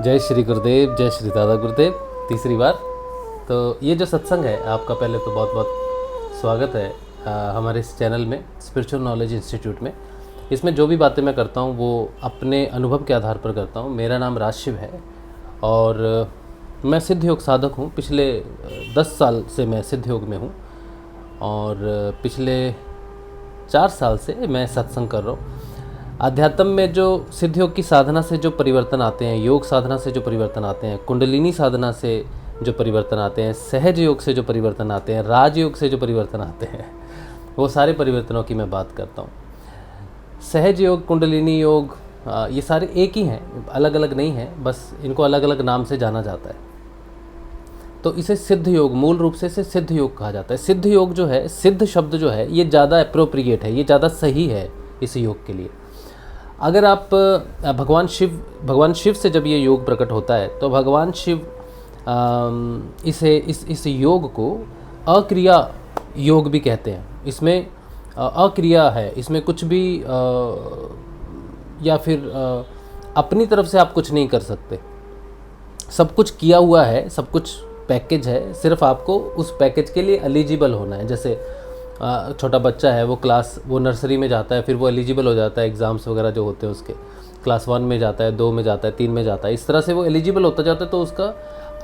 जय श्री गुरुदेव, जय श्री दादा गुरुदेव। तीसरी बार तो ये जो सत्संग है आपका, पहले तो बहुत बहुत स्वागत है हमारे इस चैनल में, स्पिरिचुअल नॉलेज इंस्टीट्यूट में। इसमें जो भी बातें मैं करता हूँ वो अपने अनुभव के आधार पर करता हूँ। मेरा नाम राजशिव है और मैं सिद्ध योग साधक हूँ। पिछले 10 साल से मैं सिद्ध योग में हूँ और पिछले 4 साल से मैं सत्संग कर रहा हूँ। अध्यात्म में जो सिद्ध योग की साधना से जो परिवर्तन आते हैं, योग साधना से जो परिवर्तन आते हैं, कुंडलिनी साधना से जो परिवर्तन आते हैं, सहज योग से जो परिवर्तन आते हैं, राजयोग से जो परिवर्तन आते हैं, वो सारे परिवर्तनों की मैं बात करता हूँ। सहज योग, कुंडलिनी योग, ये सारे एक ही हैं, अलग अलग नहीं हैं, बस इनको अलग अलग नाम से जाना जाता है। तो इसे सिद्ध योग, मूल रूप से इसे सिद्ध योग कहा जाता है। सिद्ध योग जो है, सिद्ध शब्द जो है, ये ज़्यादा अप्रोप्रिएट है, ये ज़्यादा सही है इस योग के लिए। अगर आप भगवान शिव से जब ये योग प्रकट होता है तो भगवान शिव इस योग को अक्रिया योग भी कहते हैं। इसमें अक्रिया है, इसमें कुछ भी या फिर अपनी तरफ से आप कुछ नहीं कर सकते। सब कुछ किया हुआ है, सब कुछ पैकेज है, सिर्फ आपको उस पैकेज के लिए एलिजिबल होना है। जैसे छोटा बच्चा है, वो नर्सरी में जाता है, फिर वो एलिजिबल हो जाता है एग्ज़ाम्स वगैरह जो होते हैं उसके, क्लास 1 में जाता है, 2 में जाता है, 3 में जाता है, इस तरह से वो एलिजिबल होता जाता है। तो उसका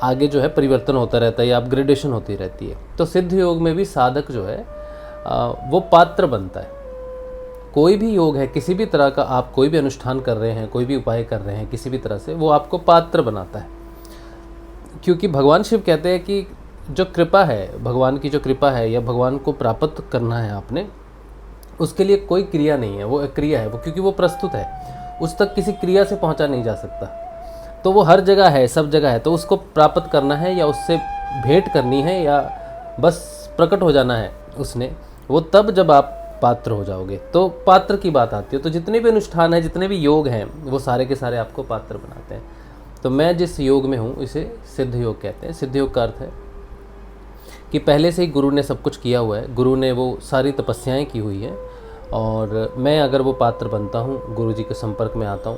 आगे जो है परिवर्तन होता रहता है या अपग्रेडेशन होती रहती है। तो सिद्ध योग में भी साधक जो है वो पात्र बनता है। कोई भी योग है, किसी भी तरह का आप कोई भी अनुष्ठान कर रहे हैं, कोई भी उपाय कर रहे हैं, किसी भी तरह से वो आपको पात्र बनाता है। क्योंकि भगवान शिव कहते हैं कि जो कृपा है, भगवान की जो कृपा है या भगवान को प्राप्त करना है आपने, उसके लिए कोई क्रिया नहीं है, वो अक्रिया है। वो क्योंकि वो प्रस्तुत है, उस तक किसी क्रिया से पहुंचा नहीं जा सकता। तो वो हर जगह है, सब जगह है। तो उसको प्राप्त करना है या उससे भेंट करनी है या बस प्रकट हो जाना है उसने, वो तब जब आप पात्र हो जाओगे। तो पात्र की बात आती है। तो जितने भी अनुष्ठान हैं, जितने भी योग हैं, वो सारे के सारे आपको पात्र बनाते हैं। तो मैं जिस योग में हूँ इसे सिद्ध योग कहते हैं। सिद्ध योग का अर्थ है कि पहले से ही गुरु ने सब कुछ किया हुआ है, गुरु ने वो सारी तपस्याएं की हुई हैं और मैं अगर वो पात्र बनता हूँ, गुरु जी के संपर्क में आता हूँ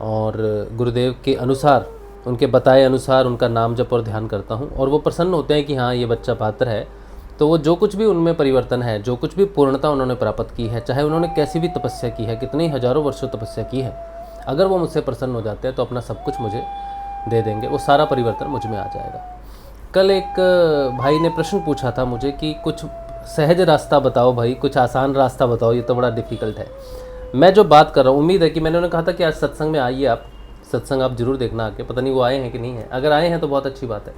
और गुरुदेव के अनुसार, उनके बताए अनुसार उनका नाम जप और ध्यान करता हूँ और वो प्रसन्न होते हैं कि हाँ, ये बच्चा पात्र है। तो वो जो कुछ भी उनमें परिवर्तन है, जो कुछ भी पूर्णता उन्होंने प्राप्त की है, चाहे उन्होंने कैसी भी तपस्या की है, कितनी हज़ारों वर्षों तपस्या की है, अगर वो मुझसे प्रसन्न हो जाते हैं तो अपना सब कुछ मुझे दे देंगे। वो सारा परिवर्तन मुझ में आ जाएगा। कल एक भाई ने प्रश्न पूछा था मुझे कि कुछ सहज रास्ता बताओ भाई, कुछ आसान रास्ता बताओ, ये तो बड़ा डिफ़िकल्ट है। मैं जो बात कर रहा हूँ, उम्मीद है कि मैंने उन्हें कहा था कि आज सत्संग में आइए, आप सत्संग आप ज़रूर देखना आके। पता नहीं वो आए हैं कि नहीं है। अगर आए हैं तो बहुत अच्छी बात है,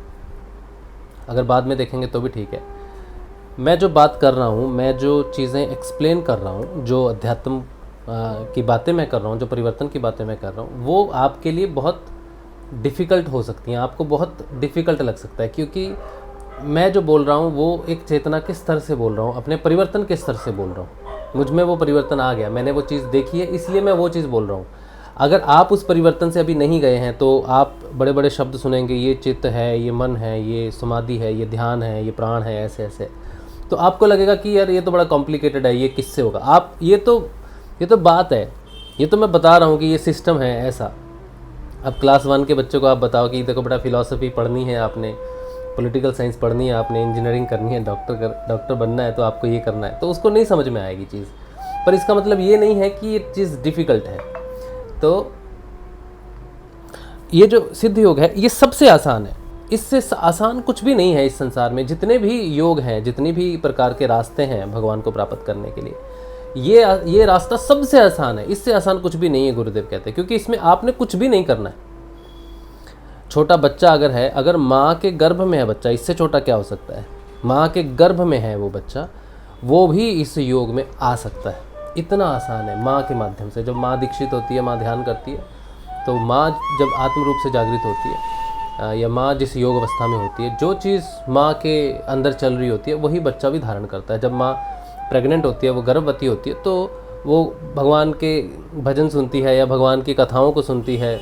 अगर बाद में देखेंगे तो भी ठीक है। मैं जो बात कर रहा हूँ, मैं जो चीज़ें एक्सप्लेन कर रहा हूँ, जो अध्यात्म की बातें मैं कर रहा हूँ, जो परिवर्तन की बातें मैं कर रहा हूँ, वो आपके लिए बहुत डिफ़िकल्ट हो सकती हैं, आपको बहुत डिफ़िकल्ट लग सकता है। क्योंकि मैं जो बोल रहा हूँ वो एक चेतना के स्तर से बोल रहा हूँ, अपने परिवर्तन के स्तर से बोल रहा हूँ। मुझ में वो परिवर्तन आ गया, मैंने वो चीज़ देखी है, इसलिए मैं वो चीज़ बोल रहा हूँ। अगर आप उस परिवर्तन से अभी नहीं गए हैं तो आप बड़े बड़े शब्द सुनेंगे, ये चित्त है, ये मन है, ये समाधि है, ये ध्यान है, ये प्राण है, ऐसे ऐसे, तो आपको लगेगा कि यार ये तो बड़ा कॉम्प्लिकेटेड है, ये किससे होगा। आप ये तो बात है, ये तो मैं बता रहा हूँ कि ये सिस्टम है ऐसा। अब क्लास 1 के बच्चों को आप बताओ कि देखो बेटा, फिलॉसफी पढ़नी है आपने, पॉलिटिकल साइंस पढ़नी है आपने, इंजीनियरिंग करनी है, डॉक्टर बनना है, तो आपको ये करना है, तो उसको नहीं समझ में आएगी चीज़। पर इसका मतलब ये नहीं है कि ये चीज़ डिफ़िकल्ट है। तो ये जो सिद्ध योग है ये सबसे आसान है, इससे आसान कुछ भी नहीं है इस संसार में। जितने भी योग हैं, जितनी भी प्रकार के रास्ते हैं भगवान को प्राप्त करने के लिए, ये रास्ता सबसे आसान है, इससे आसान कुछ भी नहीं है, गुरुदेव कहते हैं। क्योंकि इसमें आपने कुछ भी नहीं करना है। छोटा बच्चा अगर है, अगर माँ के गर्भ में है बच्चा, इससे छोटा क्या हो सकता है, माँ के गर्भ में है वो बच्चा, वो भी इस योग में आ सकता है। इतना आसान है। माँ के माध्यम से जब माँ दीक्षित होती है, माँ ध्यान करती है, तो माँ जब आत्म रूप से जागृत होती है या माँ जिस योग अवस्था में होती है, जो चीज़ माँ के अंदर चल रही होती है वही बच्चा भी धारण करता है। जब माँ प्रेग्नेंट होती है, वो गर्भवती होती है, तो वो भगवान के भजन सुनती है या भगवान की कथाओं को सुनती है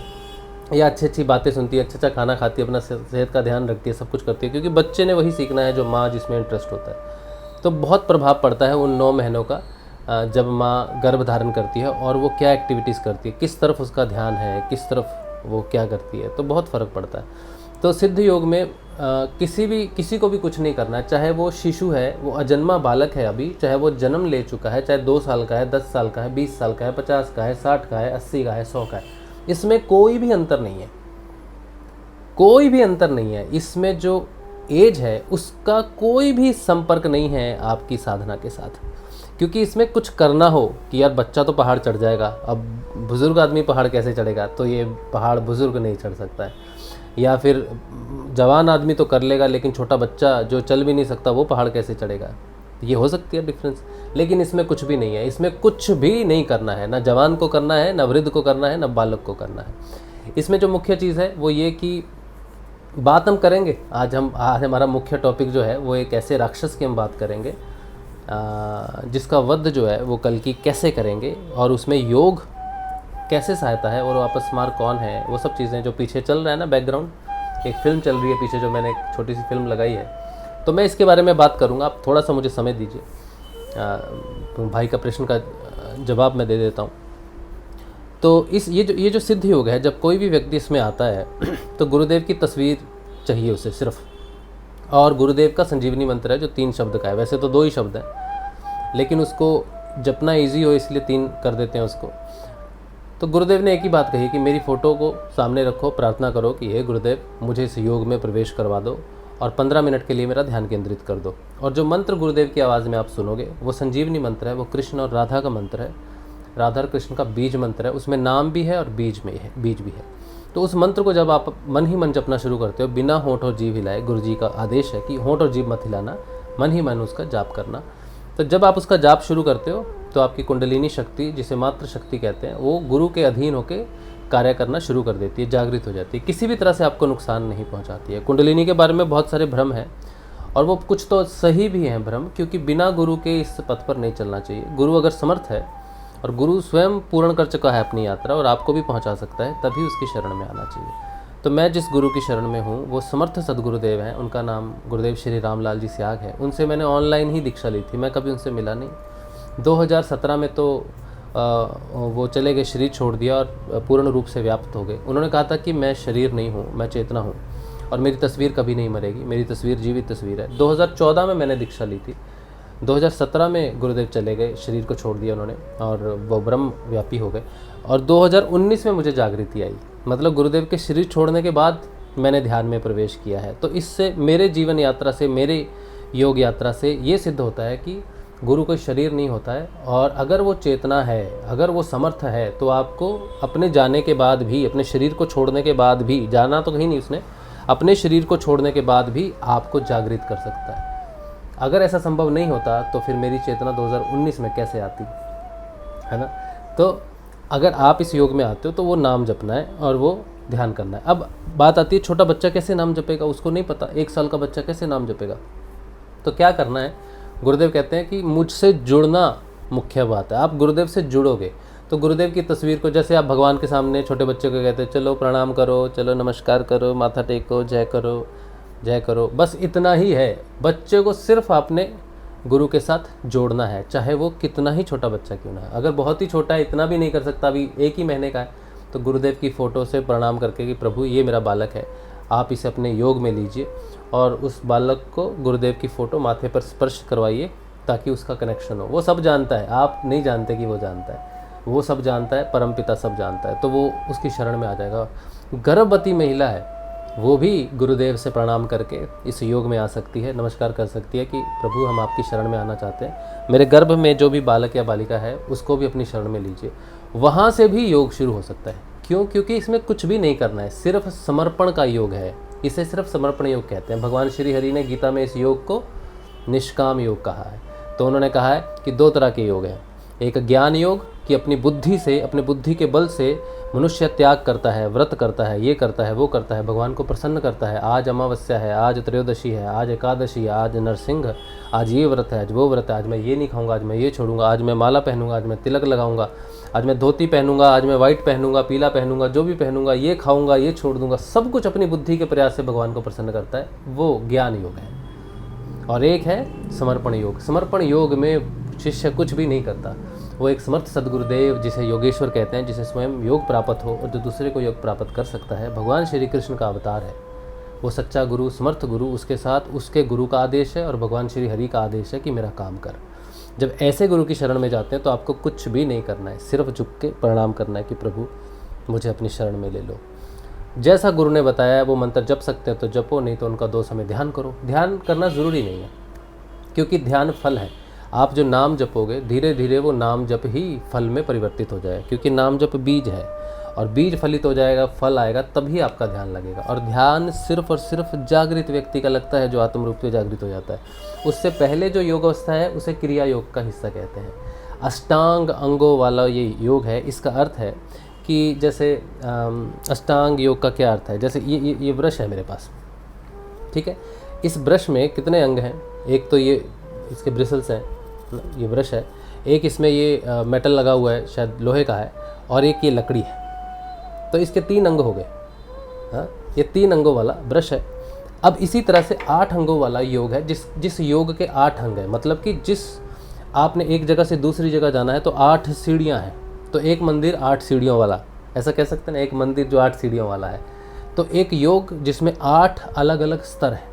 या अच्छी अच्छी बातें सुनती है, अच्छा खाना खाती है, अपना सेहत का ध्यान रखती है, सब कुछ करती है, क्योंकि बच्चे ने वही सीखना है जो माँ जिसमें इंटरेस्ट होता है। तो बहुत प्रभाव पड़ता है उन 9 महीनों का, जब माँ गर्भ धारण करती है और वो क्या एक्टिविटीज़ करती है, किस तरफ उसका ध्यान है, किस तरफ वो क्या करती है, तो बहुत फ़र्क पड़ता है। तो सिद्ध योग में किसी को भी कुछ नहीं करना है, चाहे वो शिशु है, वो अजन्मा बालक है अभी, चाहे वो जन्म ले चुका है, चाहे 2 साल का है, 10 साल का है, 20 साल का है, 50 का है, 60 का है, 80 का है, 100 का है, इसमें कोई भी अंतर नहीं है, कोई भी अंतर नहीं है। इसमें जो एज है उसका कोई भी संपर्क नहीं है आपकी साधना के साथ, क्योंकि इसमें कुछ करना हो कि यार बच्चा तो पहाड़ चढ़ जाएगा, अब बुज़ुर्ग आदमी पहाड़ कैसे चढ़ेगा, तो ये पहाड़ बुज़ुर्ग नहीं चढ़ सकता है, या फिर जवान आदमी तो कर लेगा लेकिन छोटा बच्चा जो चल भी नहीं सकता वो पहाड़ कैसे चढ़ेगा, ये हो सकती है डिफरेंस। लेकिन इसमें कुछ भी नहीं है, इसमें कुछ भी नहीं करना है, ना जवान को करना है, ना वृद्ध को करना है, ना बालक को करना है। इसमें जो मुख्य चीज़ है वो ये कि बात हम करेंगे आज हमारा मुख्य टॉपिक जो है वो एक ऐसे राक्षस की हम बात करेंगे जिसका वध जो है वो कल्कि कैसे करेंगे, और उसमें योग कैसे सहायता है, और वापस मार कौन है, वो सब चीज़ें जो पीछे चल रहा है ना, बैकग्राउंड एक फ़िल्म चल रही है पीछे, जो मैंने एक छोटी सी फिल्म लगाई है, तो मैं इसके बारे में बात करूँगा। आप थोड़ा सा मुझे समय दीजिए, भाई का प्रश्न का जवाब मैं दे देता हूँ। तो ये जो सिद्ध योग है, जब कोई भी व्यक्ति इसमें आता है तो गुरुदेव की तस्वीर चाहिए उसे सिर्फ, और गुरुदेव का संजीवनी मंत्र है जो 3 शब्द का है, वैसे तो 2 ही शब्द हैं लेकिन उसको जपना ईजी हो इसलिए 3 कर देते हैं उसको। तो गुरुदेव ने एक ही बात कही कि मेरी फ़ोटो को सामने रखो, प्रार्थना करो कि हे गुरुदेव मुझे इस योग में प्रवेश करवा दो और 15 मिनट के लिए मेरा ध्यान केंद्रित कर दो। और जो मंत्र गुरुदेव की आवाज़ में आप सुनोगे वो संजीवनी मंत्र है, वो कृष्ण और राधा का मंत्र है, राधा और कृष्ण का बीज मंत्र है, उसमें नाम भी है और बीज भी है। तो उस मंत्र को जब आप मन ही मन जपना शुरू करते हो, बिना होंठ और जीभ हिलाए, गुरु जी का आदेश है कि होंठ और जीभ मत हिलाना, मन ही मन उसका जाप करना। तो जब आप उसका जाप शुरू करते हो तो आपकी कुंडलिनी शक्ति, जिसे मात्र शक्ति कहते हैं, वो गुरु के अधीन होकर कार्य करना शुरू कर देती है, जागृत हो जाती है, किसी भी तरह से आपको नुकसान नहीं पहुंचाती है। कुंडलिनी के बारे में बहुत सारे भ्रम हैं और वो कुछ तो सही भी हैं भ्रम, क्योंकि बिना गुरु के इस पथ पर नहीं चलना चाहिए। गुरु अगर समर्थ है और गुरु स्वयं पूर्ण कर चुका है अपनी यात्रा और आपको भी पहुंचा सकता है, तभी उसकी शरण में आना चाहिए। तो मैं जिस गुरु की शरण में हूँ वो समर्थ सदगुरुदेव हैं, उनका नाम गुरुदेव श्री रामलाल जी स्याग है। उनसे मैंने ऑनलाइन ही दीक्षा ली थी, मैं कभी उनसे मिला नहीं। 2017 में तो वो चले गए, शरीर छोड़ दिया और पूर्ण रूप से व्याप्त हो गए। उन्होंने कहा था कि मैं शरीर नहीं हूँ, मैं चेतना हूँ और मेरी तस्वीर कभी नहीं मरेगी, मेरी तस्वीर जीवित तस्वीर है। 2014 में मैंने दीक्षा ली थी, 2017 में गुरुदेव चले गए, शरीर को छोड़ दिया उन्होंने और वो ब्रह्म व्यापी हो गए। और 2019 में मुझे जागृति आई, मतलब गुरुदेव के शरीर छोड़ने के बाद मैंने ध्यान में प्रवेश किया है। तो इससे मेरे जीवन यात्रा से, मेरे योग यात्रा से ये सिद्ध होता है कि गुरु कोई शरीर नहीं होता है, और अगर वो चेतना है, अगर वो समर्थ है, तो आपको अपने जाने के बाद भी, अपने शरीर को छोड़ने के बाद भी, जाना तो कहीं नहीं उसने, अपने शरीर को छोड़ने के बाद भी आपको जागृत कर सकता है। अगर ऐसा संभव नहीं होता तो फिर मेरी चेतना 2019 में कैसे आती, है ना। तो अगर आप इस योग में आते हो तो वो नाम जपना है और वो ध्यान करना है। अब बात आती है छोटा बच्चा कैसे नाम जपेगा, उसको नहीं पता, 1 साल का बच्चा कैसे नाम जपेगा। तो क्या करना है, गुरुदेव कहते हैं कि मुझसे जुड़ना मुख्य बात है। आप गुरुदेव से जुड़ोगे तो गुरुदेव की तस्वीर को, जैसे आप भगवान के सामने छोटे बच्चे को कहते हैं चलो प्रणाम करो, चलो नमस्कार करो, माथा टेको, जय करो, जय करो, बस इतना ही है। बच्चे को सिर्फ आपने गुरु के साथ जोड़ना है, चाहे वो कितना ही छोटा बच्चा क्यों ना है। अगर बहुत ही छोटा है, इतना भी नहीं कर सकता, अभी 1 ही महीने का है, तो गुरुदेव की फ़ोटो से प्रणाम करके कि प्रभु ये मेरा बालक है, आप इसे अपने योग में लीजिए, और उस बालक को गुरुदेव की फ़ोटो माथे पर स्पर्श करवाइए ताकि उसका कनेक्शन हो। वो सब जानता है, आप नहीं जानते कि वो जानता है, वो सब जानता है, परमपिता सब जानता है, तो वो उसकी शरण में आ जाएगा। गर्भवती महिला है, वो भी गुरुदेव से प्रणाम करके इस योग में आ सकती है, नमस्कार कर सकती है कि प्रभु हम आपकी शरण में आना चाहते हैं, मेरे गर्भ में जो भी बालक या बालिका है उसको भी अपनी शरण में लीजिए। वहाँ से भी योग शुरू हो सकता है। क्यों? क्योंकि इसमें कुछ भी नहीं करना है, सिर्फ समर्पण का योग है, इसे सिर्फ समर्पण योग कहते हैं। भगवान श्री हरि ने गीता में इस योग को निष्काम योग कहा है। तो उन्होंने कहा है कि 2 तरह के योग हैं, एक ज्ञान योग कि अपनी बुद्धि से, अपने बुद्धि के बल से मनुष्य त्याग करता है, व्रत करता है, ये करता है, वो करता है, भगवान को प्रसन्न करता है। आज अमावस्या है, आज त्रयोदशी है, आज एकादशी है, आज नरसिंह, आज ये व्रत है, आज वो व्रत है, आज मैं ये नहीं खाऊंगा, आज मैं ये छोड़ूंगा, आज मैं माला पहनूंगा, आज मैं तिलक लगाऊंगा, आज मैं धोती पहनूंगा, आज मैं वाइट पहनूंगा, पीला पहनूंगा, जो भी पहनूंगा, ये खाऊंगा, ये छोड़ दूंगा, सब कुछ अपनी बुद्धि के प्रयास से भगवान को प्रसन्न करता है, वो ज्ञान योग है। और एक है समर्पण योग। समर्पण योग में शिष्य कुछ भी नहीं करता, वो एक समर्थ सदगुरुदेव जिसे योगेश्वर कहते हैं, जिसे स्वयं योग प्राप्त हो और जो दूसरे को योग प्राप्त कर सकता है, भगवान श्री कृष्ण का अवतार है। वो सच्चा गुरु, समर्थ गुरु, उसके साथ उसके गुरु का आदेश है और भगवान श्री हरि का आदेश है कि मेरा काम कर। जब ऐसे गुरु की शरण में जाते हैं तो आपको कुछ भी नहीं करना है, सिर्फ झुक के प्रणाम करना है कि प्रभु मुझे अपनी शरण में ले लो। जैसा गुरु ने बताया वो मंत्र जप सकते हैं तो जपो, नहीं तो उनका 2 समय ध्यान करो। ध्यान करना ज़रूरी नहीं है, क्योंकि ध्यान फल है। आप जो नाम जपोगे धीरे धीरे वो नाम जप ही फल में परिवर्तित हो जाए, क्योंकि नाम जप बीज है और बीज फलित हो जाएगा, फल आएगा, तभी आपका ध्यान लगेगा। और ध्यान सिर्फ और सिर्फ जागृत व्यक्ति का लगता है जो आत्म रूप से जागृत हो जाता है। उससे पहले जो योग अवस्था है उसे क्रिया योग का हिस्सा कहते हैं। अष्टांग अंगों वाला ये योग है। इसका अर्थ है कि जैसे अष्टांग योग का क्या अर्थ है, जैसे ये ब्रश है मेरे पास, ठीक है। इस ब्रश में कितने अंग हैं? एक तो ये इसके ब्रिसल्स हैं, ये ब्रश है, एक इसमें ये मेटल लगा हुआ है, शायद लोहे का है, और एक ये लकड़ी है। तो इसके 3 अंग हो गए। हाँ, ये 3 अंगों वाला ब्रश है। अब इसी तरह से 8 अंगों वाला योग है, जिस योग के 8 अंग हैं, मतलब कि जिस आपने एक जगह से दूसरी जगह जाना है तो 8 सीढ़ियाँ हैं। तो एक मंदिर 8 सीढ़ियों वाला, ऐसा कह सकते हैं ना, एक मंदिर जो 8 सीढ़ियों वाला है। तो एक योग जिसमें 8 अलग अलग स्तर हैं।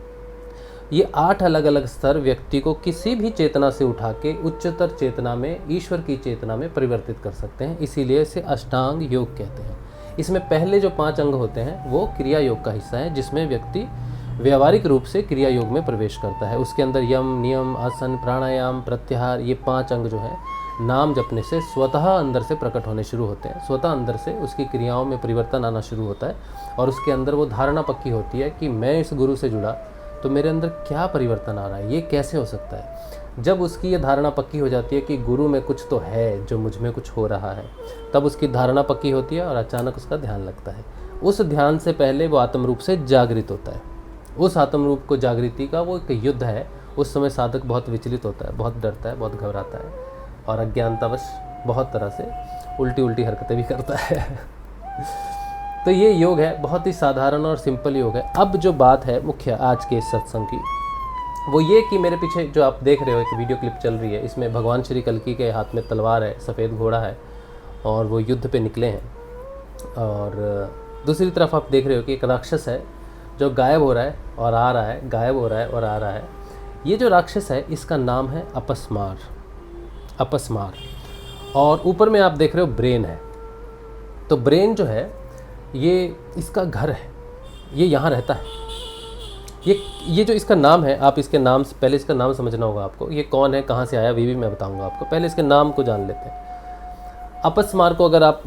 ये 8 अलग अलग स्तर व्यक्ति को किसी भी चेतना से उठा के उच्चतर चेतना में, ईश्वर की चेतना में परिवर्तित कर सकते हैं। इसीलिए इसे अष्टांग योग कहते हैं। इसमें पहले जो 5 अंग होते हैं वो क्रिया योग का हिस्सा है, जिसमें व्यक्ति व्यावहारिक रूप से क्रिया योग में प्रवेश करता है। उसके अंदर यम, नियम, आसन, प्राणायाम, प्रत्याहार, ये 5 अंग जो है नाम जपने से स्वतः अंदर से प्रकट होने शुरू होते हैं। स्वतः अंदर से उसकी क्रियाओं में परिवर्तन आना शुरू होता है और उसके अंदर वो धारणा पक्की होती है कि मैं इस गुरु से जुड़ा तो मेरे अंदर क्या परिवर्तन आ रहा है, ये कैसे हो सकता है। जब उसकी ये धारणा पक्की हो जाती है कि गुरु में कुछ तो है जो मुझ में कुछ हो रहा है, तब उसकी धारणा पक्की होती है और अचानक उसका ध्यान लगता है। उस ध्यान से पहले वो आत्म रूप से जागृत होता है। उस आत्म रूप को जागृति का वो एक युद्ध है। उस समय साधक बहुत विचलित होता है, बहुत डरता है, बहुत घबराता है और अज्ञानतावश बहुत तरह से उल्टी हरकतें भी करता है। तो ये योग है, बहुत ही साधारण और सिंपल योग है। अब जो बात है मुख्य आज के इस सत्संग की, वो ये कि मेरे पीछे जो आप देख रहे हो एक वीडियो क्लिप चल रही है, इसमें भगवान श्री कल्कि के हाथ में तलवार है, सफ़ेद घोड़ा है और वो युद्ध पे निकले हैं। और दूसरी तरफ आप देख रहे हो कि एक राक्षस है जो गायब हो रहा है और आ रहा है, गायब हो रहा है और आ रहा है। ये जो राक्षस है इसका नाम है अपस्मार। अपस्मार। और ऊपर में आप देख रहे हो ब्रेन है। तो ब्रेन जो है ये इसका घर है, ये यहाँ रहता है। ये जो इसका नाम है, आप इसके नाम से पहले इसका नाम समझना होगा आपको। ये कौन है, कहाँ से आया, भी मैं बताऊंगा आपको। पहले इसके नाम को जान लेते हैं। अपस्मार को अगर आप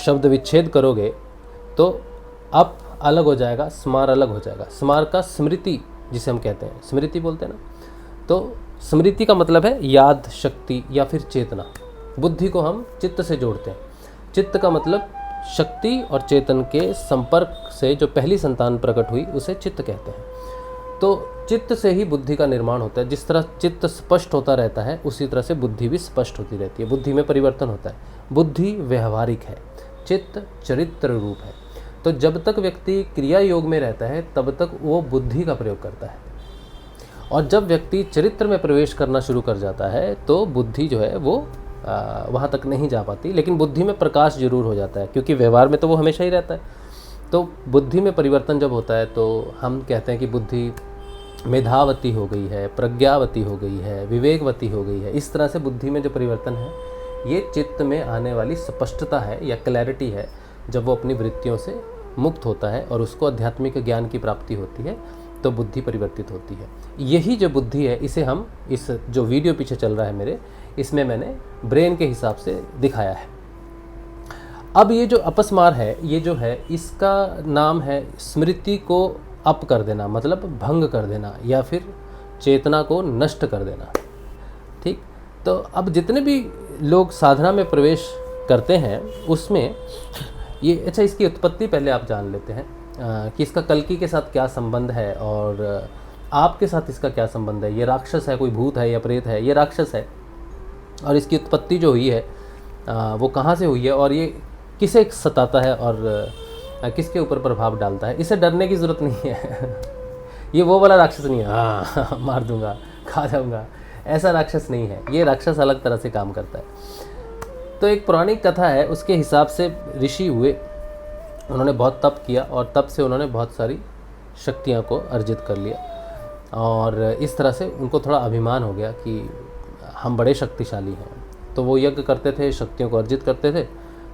शब्द विच्छेद करोगे तो अप अलग हो जाएगा, स्मार अलग हो जाएगा। स्मार का स्मृति जिसे हम कहते हैं, स्मृति बोलते हैं ना, तो स्मृति का मतलब है याद शक्ति या फिर चेतना। बुद्धि को हम चित्त से जोड़ते हैं। चित्त का मतलब शक्ति और चेतन के संपर्क से जो पहली संतान प्रकट हुई उसे चित्त कहते हैं। तो चित्त से ही बुद्धि का निर्माण होता है। जिस तरह चित्त स्पष्ट होता रहता है उसी तरह से बुद्धि भी स्पष्ट होती रहती है। बुद्धि में परिवर्तन होता है। बुद्धि व्यवहारिक है, चित्त चरित्र रूप है। तो जब तक व्यक्ति क्रिया योग में रहता है तब तक वो बुद्धि का प्रयोग करता है, और जब व्यक्ति चरित्र में प्रवेश करना शुरू कर जाता है तो बुद्धि जो है वो वहाँ तक नहीं जा पाती, लेकिन बुद्धि में प्रकाश जरूर हो जाता है, क्योंकि व्यवहार में तो वो हमेशा ही रहता है। तो बुद्धि में परिवर्तन जब होता है तो हम कहते हैं कि बुद्धि मेधावती हो गई है, प्रज्ञावती हो गई है, विवेकवती हो गई है। इस तरह से बुद्धि में जो परिवर्तन है ये चित्त में आने वाली स्पष्टता है या क्लैरिटी है, जब वो अपनी वृत्तियों से मुक्त होता है और उसको आध्यात्मिक ज्ञान की प्राप्ति होती है तो बुद्धि परिवर्तित होती है। यही जो बुद्धि है इसे हम इस जो वीडियो पीछे चल रहा है मेरे, इसमें मैंने ब्रेन के हिसाब से दिखाया है। अब ये जो अपस्मार है, ये जो है इसका नाम है स्मृति को अप कर देना, मतलब भंग कर देना या फिर चेतना को नष्ट कर देना। ठीक, तो अब जितने भी लोग साधना में प्रवेश करते हैं उसमें ये, अच्छा इसकी उत्पत्ति पहले आप जान लेते हैं कि इसका कल्कि के साथ क्या संबंध है और आपके साथ इसका क्या संबंध है। ये राक्षस है, कोई भूत है या प्रेत है? ये राक्षस है। और इसकी उत्पत्ति जो हुई है वो कहाँ से हुई है और ये किसे सताता है और किसके ऊपर प्रभाव डालता है? इसे डरने की ज़रूरत नहीं है। ये वो वाला राक्षस नहीं है हाँ मार दूंगा, खा जाऊंगा, ऐसा राक्षस नहीं है, ये राक्षस अलग तरह से काम करता है। तो एक पौराणिक कथा है, उसके हिसाब से ऋषि हुए, उन्होंने बहुत तप किया और तप से उन्होंने बहुत सारी शक्तियाँ को अर्जित कर लिया, और इस तरह से उनको थोड़ा अभिमान हो गया कि हम बड़े शक्तिशाली हैं। तो वो यज्ञ करते थे, शक्तियों को अर्जित करते थे।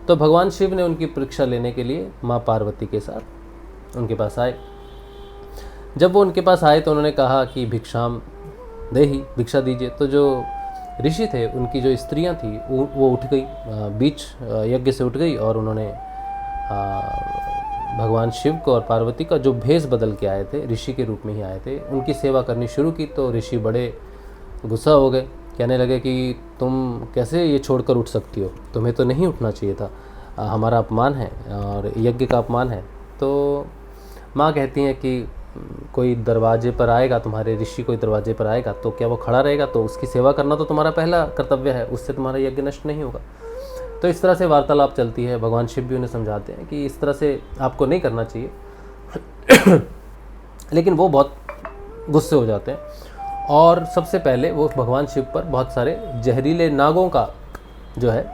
तो भगवान शिव ने उनकी परीक्षा लेने के लिए माँ पार्वती के साथ उनके पास आए। जब वो उनके पास आए तो उन्होंने कहा कि भिक्षाम देहि, भिक्षा दीजिए। तो जो ऋषि थे, उनकी जो स्त्रियां थी वो उठ गई, बीच यज्ञ से उठ गई, और उन्होंने भगवान शिव को और पार्वती का जो भेष बदल के आए थे, ऋषि के रूप में ही आए थे, उनकी सेवा करनी शुरू की। तो ऋषि बड़े गुस्सा हो गए, कहने लगे कि तुम कैसे ये छोड़कर उठ सकती हो, तुम्हें तो नहीं उठना चाहिए था, हमारा अपमान है और यज्ञ का अपमान है। तो माँ कहती हैं कि कोई दरवाजे पर आएगा, तुम्हारे ऋषि कोई दरवाजे पर आएगा तो क्या वो खड़ा रहेगा? तो उसकी सेवा करना तो तुम्हारा पहला कर्तव्य है, उससे तुम्हारा यज्ञ नष्ट नहीं होगा। तो इस तरह से वार्तालाप चलती है। भगवान शिव भी उन्हें समझाते हैं कि इस तरह से आपको नहीं करना चाहिए। लेकिन वो बहुत गुस्से हो जाते हैं और सबसे पहले वो भगवान शिव पर बहुत सारे जहरीले नागों का जो है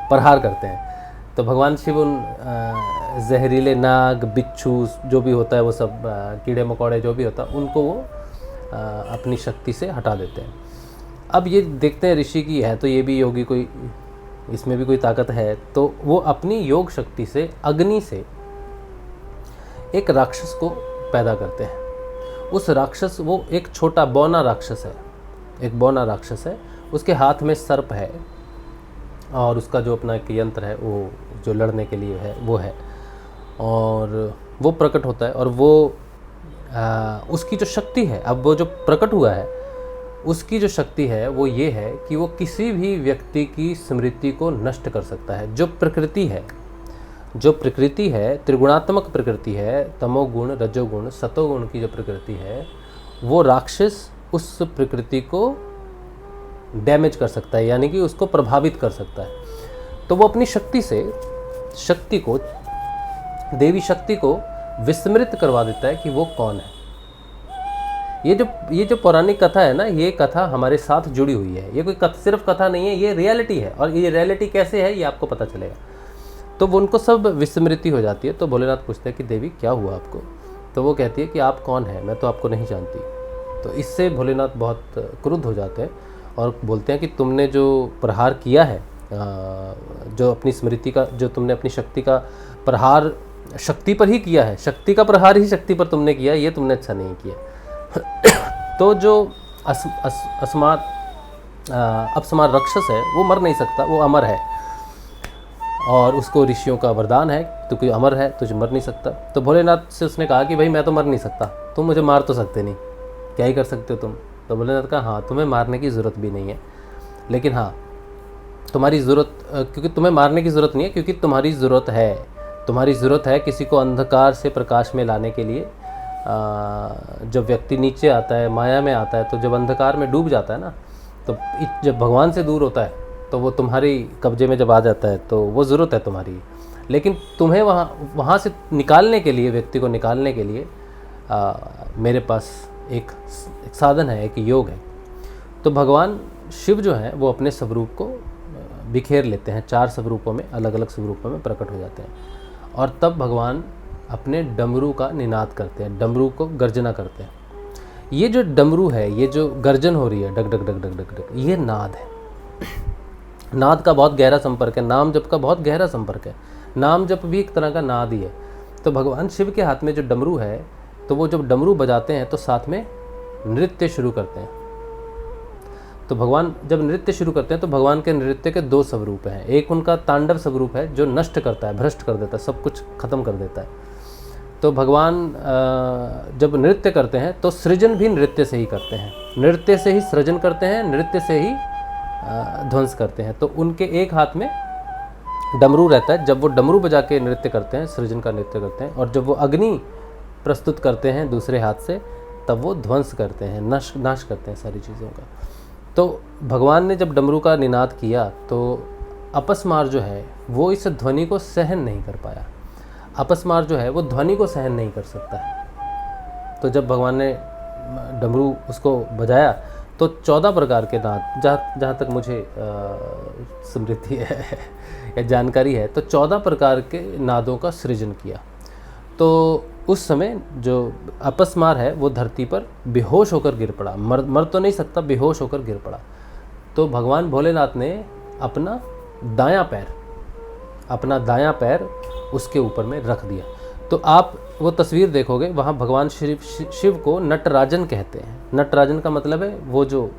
प्रहार करते हैं। तो भगवान शिव उन जहरीले नाग, बिच्छू जो भी होता है, वो सब कीड़े मकोड़े जो भी होता है, उनको वो अपनी शक्ति से हटा देते हैं। अब ये देखते हैं ऋषि की है तो ये भी योगी, कोई इसमें भी कोई ताकत है। तो वो अपनी योग शक्ति से अग्नि से एक राक्षस को पैदा करते हैं। उस राक्षस, वो एक छोटा बौना राक्षस है, एक बौना राक्षस है, उसके हाथ में सर्प है और उसका जो अपना एक यंत्र है वो जो लड़ने के लिए है वो है, और वो प्रकट होता है। और वो उसकी जो शक्ति है, अब वो जो प्रकट हुआ है उसकी जो शक्ति है वो ये है कि वो किसी भी व्यक्ति की स्मृति को नष्ट कर सकता है। जो प्रकृति है, जो प्रकृति है, त्रिगुणात्मक प्रकृति है, तमोगुण, रजोगुण, सतोगुण की जो प्रकृति है, वो राक्षस उस प्रकृति को डैमेज कर सकता है, यानी कि उसको प्रभावित कर सकता है। तो वो अपनी शक्ति से शक्ति को, देवी शक्ति को विस्मृत करवा देता है कि वो कौन है। ये जो पौराणिक कथा है ना, ये कथा हमारे साथ जुड़ी हुई है। ये कोई सिर्फ कथा नहीं है, ये रियलिटी है। और ये रियलिटी कैसे है ये आपको पता चलेगा। तो वो उनको सब विस्मृति हो जाती है। तो भोलेनाथ पूछते हैं कि देवी क्या हुआ आपको? तो वो कहती है कि आप कौन है, मैं तो आपको नहीं जानती। तो इससे भोलेनाथ बहुत क्रुद्ध हो जाते हैं और बोलते हैं कि तुमने जो प्रहार किया है, जो अपनी स्मृति का, जो तुमने अपनी शक्ति का प्रहार शक्ति पर ही किया है, शक्ति का प्रहार ही शक्ति पर तुमने किया, ये तुमने अच्छा नहीं किया। तो जो अपस्मार राक्षस है वो मर नहीं सकता, वो अमर है, और उसको ऋषियों का वरदान है तो कोई अमर है तुझे मर नहीं सकता। तो भोलेनाथ से उसने कहा कि भाई मैं तो मर नहीं सकता, तुम मुझे मार तो सकते नहीं, क्या ही कर सकते हो तुम? तो भोलेनाथ कहा हाँ, तुम्हें मारने की ज़रूरत भी नहीं है, लेकिन हाँ तुम्हारी ज़रूरत, क्योंकि तुम्हें मारने की ज़रूरत नहीं है, क्योंकि तुम्हारी ज़रूरत है किसी को अंधकार से प्रकाश में लाने के लिए। जब व्यक्ति नीचे आता है, माया में आता है, तो जब अंधकार में डूब जाता है ना, तो जब भगवान से दूर होता है तो वो तुम्हारी कब्जे में जब आ जाता है तो वो ज़रूरत है तुम्हारी। लेकिन तुम्हें वहाँ से निकालने के लिए, व्यक्ति को निकालने के लिए मेरे पास एक साधन है, एक योग है। तो भगवान शिव जो हैं वो अपने स्वरूप को बिखेर लेते हैं, 4 स्वरूपों में, अलग अलग स्वरूपों में प्रकट हो जाते हैं। और तब भगवान अपने डमरू का निनाद करते हैं, डमरू को गर्जना करते हैं। ये जो डमरू है, ये जो गर्जन हो रही है, डग डग डग डग डग डग, ये नाद है। नाद का बहुत गहरा संपर्क है, नाम जप का बहुत गहरा संपर्क है। नाम जप भी एक तरह का नाद ही है। तो भगवान शिव के हाथ में जो डमरू है, तो वो जब डमरू बजाते हैं तो साथ में नृत्य शुरू करते हैं। तो भगवान जब नृत्य शुरू करते हैं तो भगवान के नृत्य के 2 स्वरूप हैं। एक उनका तांडव स्वरूप है जो नष्ट करता है, भ्रष्ट कर देता है, सब कुछ खत्म कर देता है। तो भगवान जब नृत्य करते हैं तो सृजन भी नृत्य से ही करते हैं, नृत्य से ही सृजन करते हैं, नृत्य से ही ध्वंस करते हैं। तो उनके एक हाथ में डमरू रहता है, जब वो डमरू बजा के नृत्य करते हैं, सृजन का नृत्य करते हैं, और जब वो अग्नि प्रस्तुत करते हैं दूसरे हाथ से, तब वो ध्वंस करते हैं, नाश करते हैं सारी चीज़ों का। तो भगवान ने जब डमरू का निनाद किया तो अपस्मार जो है वो इस ध्वनि को सहन नहीं कर पाया। अपस्मार जो है वो ध्वनि को सहन नहीं कर सकता है। तो जब भगवान ने डमरू उसको बजाया तो 14 प्रकार के नाद, जहाँ तक मुझे स्मृति है या जानकारी है, तो 14 प्रकार के नादों का सृजन किया। तो उस समय जो अपस्मार है वो धरती पर बेहोश होकर गिर पड़ा, मर तो नहीं सकता, बेहोश होकर गिर पड़ा। तो भगवान भोलेनाथ ने अपना दायां पैर उसके ऊपर में रख दिया। तो आप वो तस्वीर देखोगे, वहाँ भगवान शिव को नटराजन कहते हैं। नटराजन का मतलब है वो जो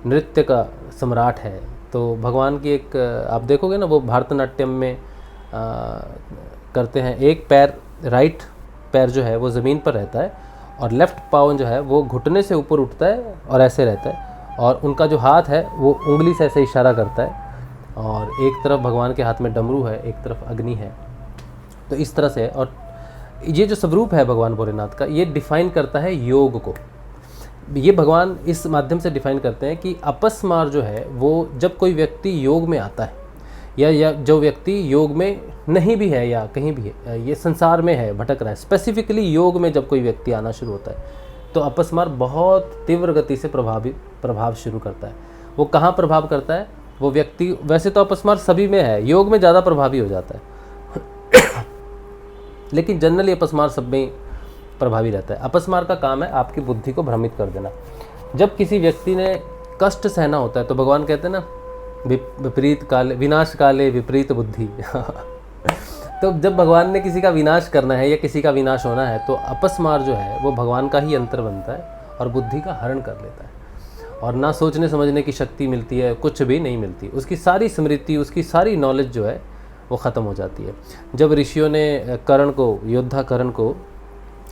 नृत्य का सम्राट है। तो भगवान की एक आप देखोगे ना, वो भरतनाट्यम में करते हैं, एक पैर, राइट पैर जो है वो ज़मीन पर रहता है और लेफ़्ट पाँव जो है वो घुटने से ऊपर उठता है और ऐसे रहता है, और उनका जो हाथ है वो उंगली से ऐसे इशारा करता है, और एक तरफ भगवान के हाथ में डमरू है, एक तरफ अग्नि है। तो इस तरह से, और ये जो स्वरूप है भगवान भोलेनाथ का, ये डिफ़ाइन करता है योग को। ये भगवान इस माध्यम से डिफ़ाइन करते हैं कि अपस्मार जो है वो जब कोई व्यक्ति योग में आता है, या जो व्यक्ति योग में नहीं भी है या कहीं भी है, ये संसार में है, भटक रहा है, स्पेसिफिकली योग में जब कोई व्यक्ति आना शुरू होता है तो अपस्मार बहुत तीव्र गति से प्रभाव शुरू करता है। वो कहाँ प्रभाव करता है? वो व्यक्ति, वैसे तो अपस्मार सभी में है, योग में ज़्यादा प्रभावी हो जाता है लेकिन जनरली अपस्मार सब में प्रभावी रहता है। अपस्मार का काम है आपकी बुद्धि को भ्रमित कर देना। जब किसी व्यक्ति ने कष्ट सहना होता है तो भगवान कहते हैं ना, विपरीत काले विनाश काले विपरीत बुद्धि तो जब भगवान ने किसी का विनाश करना है या किसी का विनाश होना है तो अपस्मार जो है वो भगवान का ही यंत्र बनता है और बुद्धि का हरण कर लेता है, और ना सोचने समझने की शक्ति मिलती है, कुछ भी नहीं मिलती। उसकी सारी स्मृति, उसकी सारी नॉलेज जो है वो ख़त्म हो जाती है। जब ऋषियों ने योद्धा कर्ण को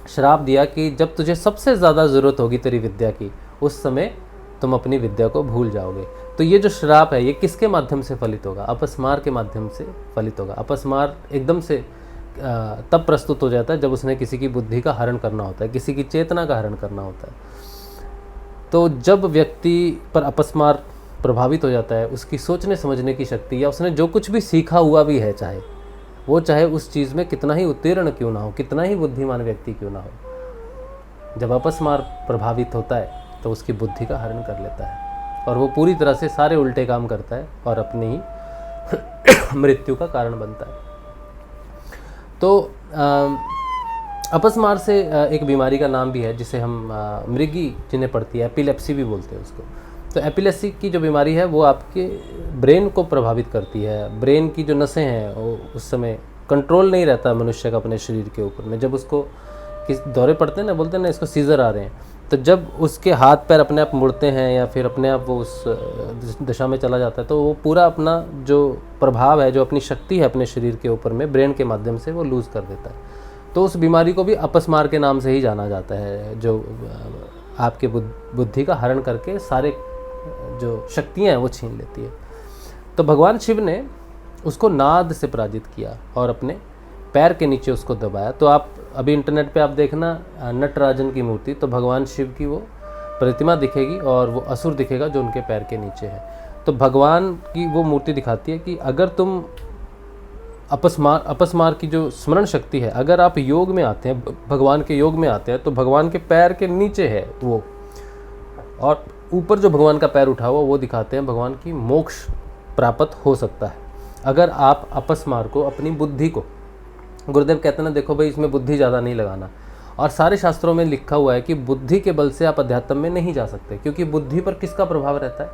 श्राप दिया कि जब तुझे सबसे ज़्यादा ज़रूरत होगी तेरी विद्या की, उस समय तुम अपनी विद्या को भूल जाओगे। तो ये जो श्राप है ये किसके माध्यम से फलित होगा? अपस्मार के माध्यम से फलित होगा। अपस्मार एकदम से तब प्रस्तुत हो जाता है जब उसने किसी की बुद्धि का हरण करना होता है, किसी की चेतना का हरण करना होता है। तो जब व्यक्ति पर अपस्मार प्रभावित हो जाता है, उसकी सोचने समझने की शक्ति, या उसने जो कुछ भी सीखा हुआ भी है, चाहे उस चीज़ में कितना ही उत्तीर्ण क्यों ना हो, कितना ही बुद्धिमान व्यक्ति क्यों ना हो, जब अपस्मार प्रभावित होता है तो उसकी बुद्धि का हरण कर लेता है और वो पूरी तरह से सारे उल्टे काम करता है और अपनी ही मृत्यु का कारण बनता है। तो अपस्मार से एक बीमारी का नाम भी है जिसे हम मृगी जिन्हें पड़ती है, एपिलेप्सी भी बोलते हैं उसको। तो एपिलेप्सी की जो बीमारी है वो आपके ब्रेन को प्रभावित करती है। ब्रेन की जो नसें हैं वो उस समय कंट्रोल नहीं रहता मनुष्य का अपने शरीर के ऊपर में। जब उसको किस दौरे पड़ते हैं ना, बोलते हैं ना इसको सीजर आ रहे हैं, तो जब उसके हाथ पैर अपने आप मुड़ते हैं या फिर अपने आप वो उस दिशा में चला जाता है तो वो पूरा अपना जो प्रभाव है, जो अपनी शक्ति है अपने शरीर के ऊपर में, ब्रेन के माध्यम से वो लूज़ कर देता है। तो उस बीमारी को भी अपस्मार के नाम से ही जाना जाता है, जो आपके बुद्धि का हरण करके सारे जो शक्तियाँ हैं वो छीन लेती है। तो भगवान शिव ने उसको नाद से पराजित किया और अपने पैर के नीचे उसको दबाया। तो आप अभी इंटरनेट पे आप देखना नटराजन की मूर्ति, तो भगवान शिव की वो प्रतिमा दिखेगी और वो असुर दिखेगा जो उनके पैर के नीचे है। तो भगवान की वो मूर्ति दिखाती है कि अगर तुम अपस्मार की जो स्मरण शक्ति है, अगर आप योग में आते हैं, भगवान के योग में आते हैं, तो भगवान के पैर के नीचे है वो, और ऊपर जो भगवान का पैर उठा हुआ वो दिखाते हैं भगवान की मोक्ष प्राप्त हो सकता है अगर आप अपस्मार को, अपनी बुद्धि को, गुरुदेव कहते हैं ना, देखो भाई इसमें बुद्धि ज़्यादा नहीं लगाना। और सारे शास्त्रों में लिखा हुआ है कि बुद्धि के बल से आप अध्यात्म में नहीं जा सकते, क्योंकि बुद्धि पर किसका प्रभाव रहता है?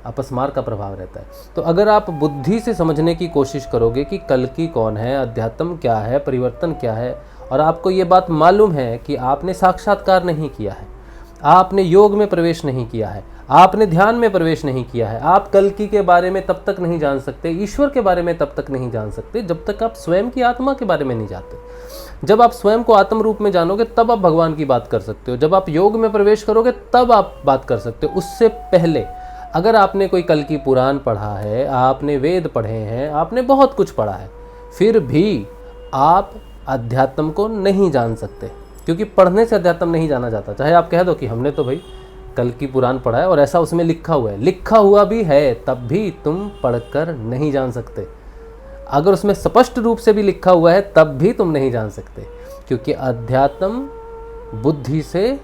अपस्मार का प्रभाव रहता है। तो अगर आप बुद्धि से समझने की कोशिश करोगे कि कल्कि कौन है, अध्यात्म क्या है, परिवर्तन क्या है, और आपको ये बात मालूम है कि आपने साक्षात्कार नहीं किया है, आपने योग में प्रवेश नहीं किया है, आपने ध्यान में प्रवेश नहीं किया है, आप कल्कि के बारे में तब तक नहीं जान सकते, ईश्वर के बारे में तब तक नहीं जान सकते जब तक आप स्वयं की आत्मा के बारे में नहीं जानते। जब आप स्वयं को आत्म रूप में जानोगे तब आप भगवान की बात कर सकते हो। जब आप योग में प्रवेश करोगे तब आप बात कर सकते हो। उससे पहले अगर आपने कोई कल्कि पुराण पढ़ा है, आपने वेद पढ़े हैं, आपने बहुत कुछ पढ़ा है, फिर भी आप अध्यात्म को नहीं जान सकते, क्योंकि पढ़ने से अध्यात्म नहीं जाना जाता। चाहे आप कह दो कि हमने तो भाई कल्कि पुराण पढ़ा है और ऐसा उसमें लिखा हुआ है, लिखा हुआ भी है, तब भी तुम पढ़कर नहीं जान सकते। अगर उसमें स्पष्ट रूप से भी लिखा हुआ है तब भी तुम नहीं जान सकते, क्योंकि अध्यात्म बुद्धि से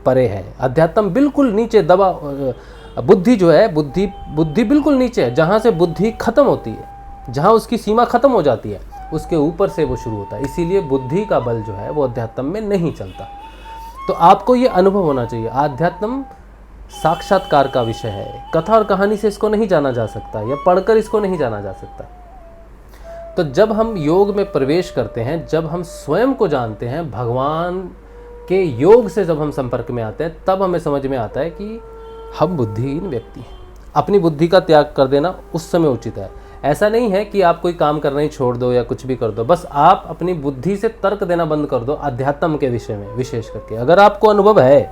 परे है। अध्यात्म बिल्कुल नीचे दबा, बुद्धि जो है, बुद्धि बिल्कुल नीचे है, जहाँ से बुद्धि खत्म होती है, जहाँ उसकी सीमा खत्म हो जाती है, उसके ऊपर से वो शुरू होता है। इसीलिए बुद्धि का बल जो है वो अध्यात्म में नहीं चलता। तो आपको ये अनुभव होना चाहिए, आध्यात्म साक्षात्कार का विषय है। कथा और कहानी से इसको नहीं जाना जा सकता, या पढ़कर इसको नहीं जाना जा सकता। तो जब हम योग में प्रवेश करते हैं, जब हम स्वयं को जानते हैं, भगवान के योग से जब हम संपर्क में आते हैं, तब हमें समझ में आता है कि हम बुद्धिहीन व्यक्ति हैं। अपनी बुद्धि का त्याग कर देना उस समय उचित है। ऐसा नहीं है कि आप कोई काम करना ही छोड़ दो या कुछ भी कर दो, बस आप अपनी बुद्धि से तर्क देना बंद कर दो अध्यात्म के विषय में विशेष करके। अगर आपको अनुभव है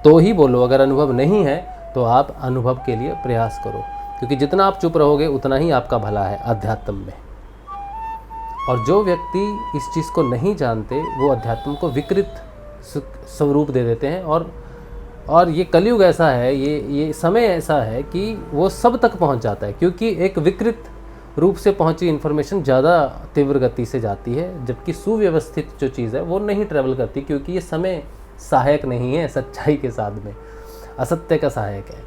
तो ही बोलो, अगर अनुभव नहीं है तो आप अनुभव के लिए प्रयास करो, क्योंकि जितना आप चुप रहोगे उतना ही आपका भला है अध्यात्म में। और जो व्यक्ति इस चीज़ को नहीं जानते वो अध्यात्म को विकृत स्वरूप दे देते हैं। और ये कलयुग ऐसा है, ये समय ऐसा है कि वो सब तक पहुंच जाता है, क्योंकि एक विकृत रूप से पहुंची इन्फॉर्मेशन ज़्यादा तीव्र गति से जाती है, जबकि सुव्यवस्थित जो चीज़ है वो नहीं ट्रैवल करती, क्योंकि ये समय सहायक नहीं है सच्चाई के साथ में, असत्य का सहायक है।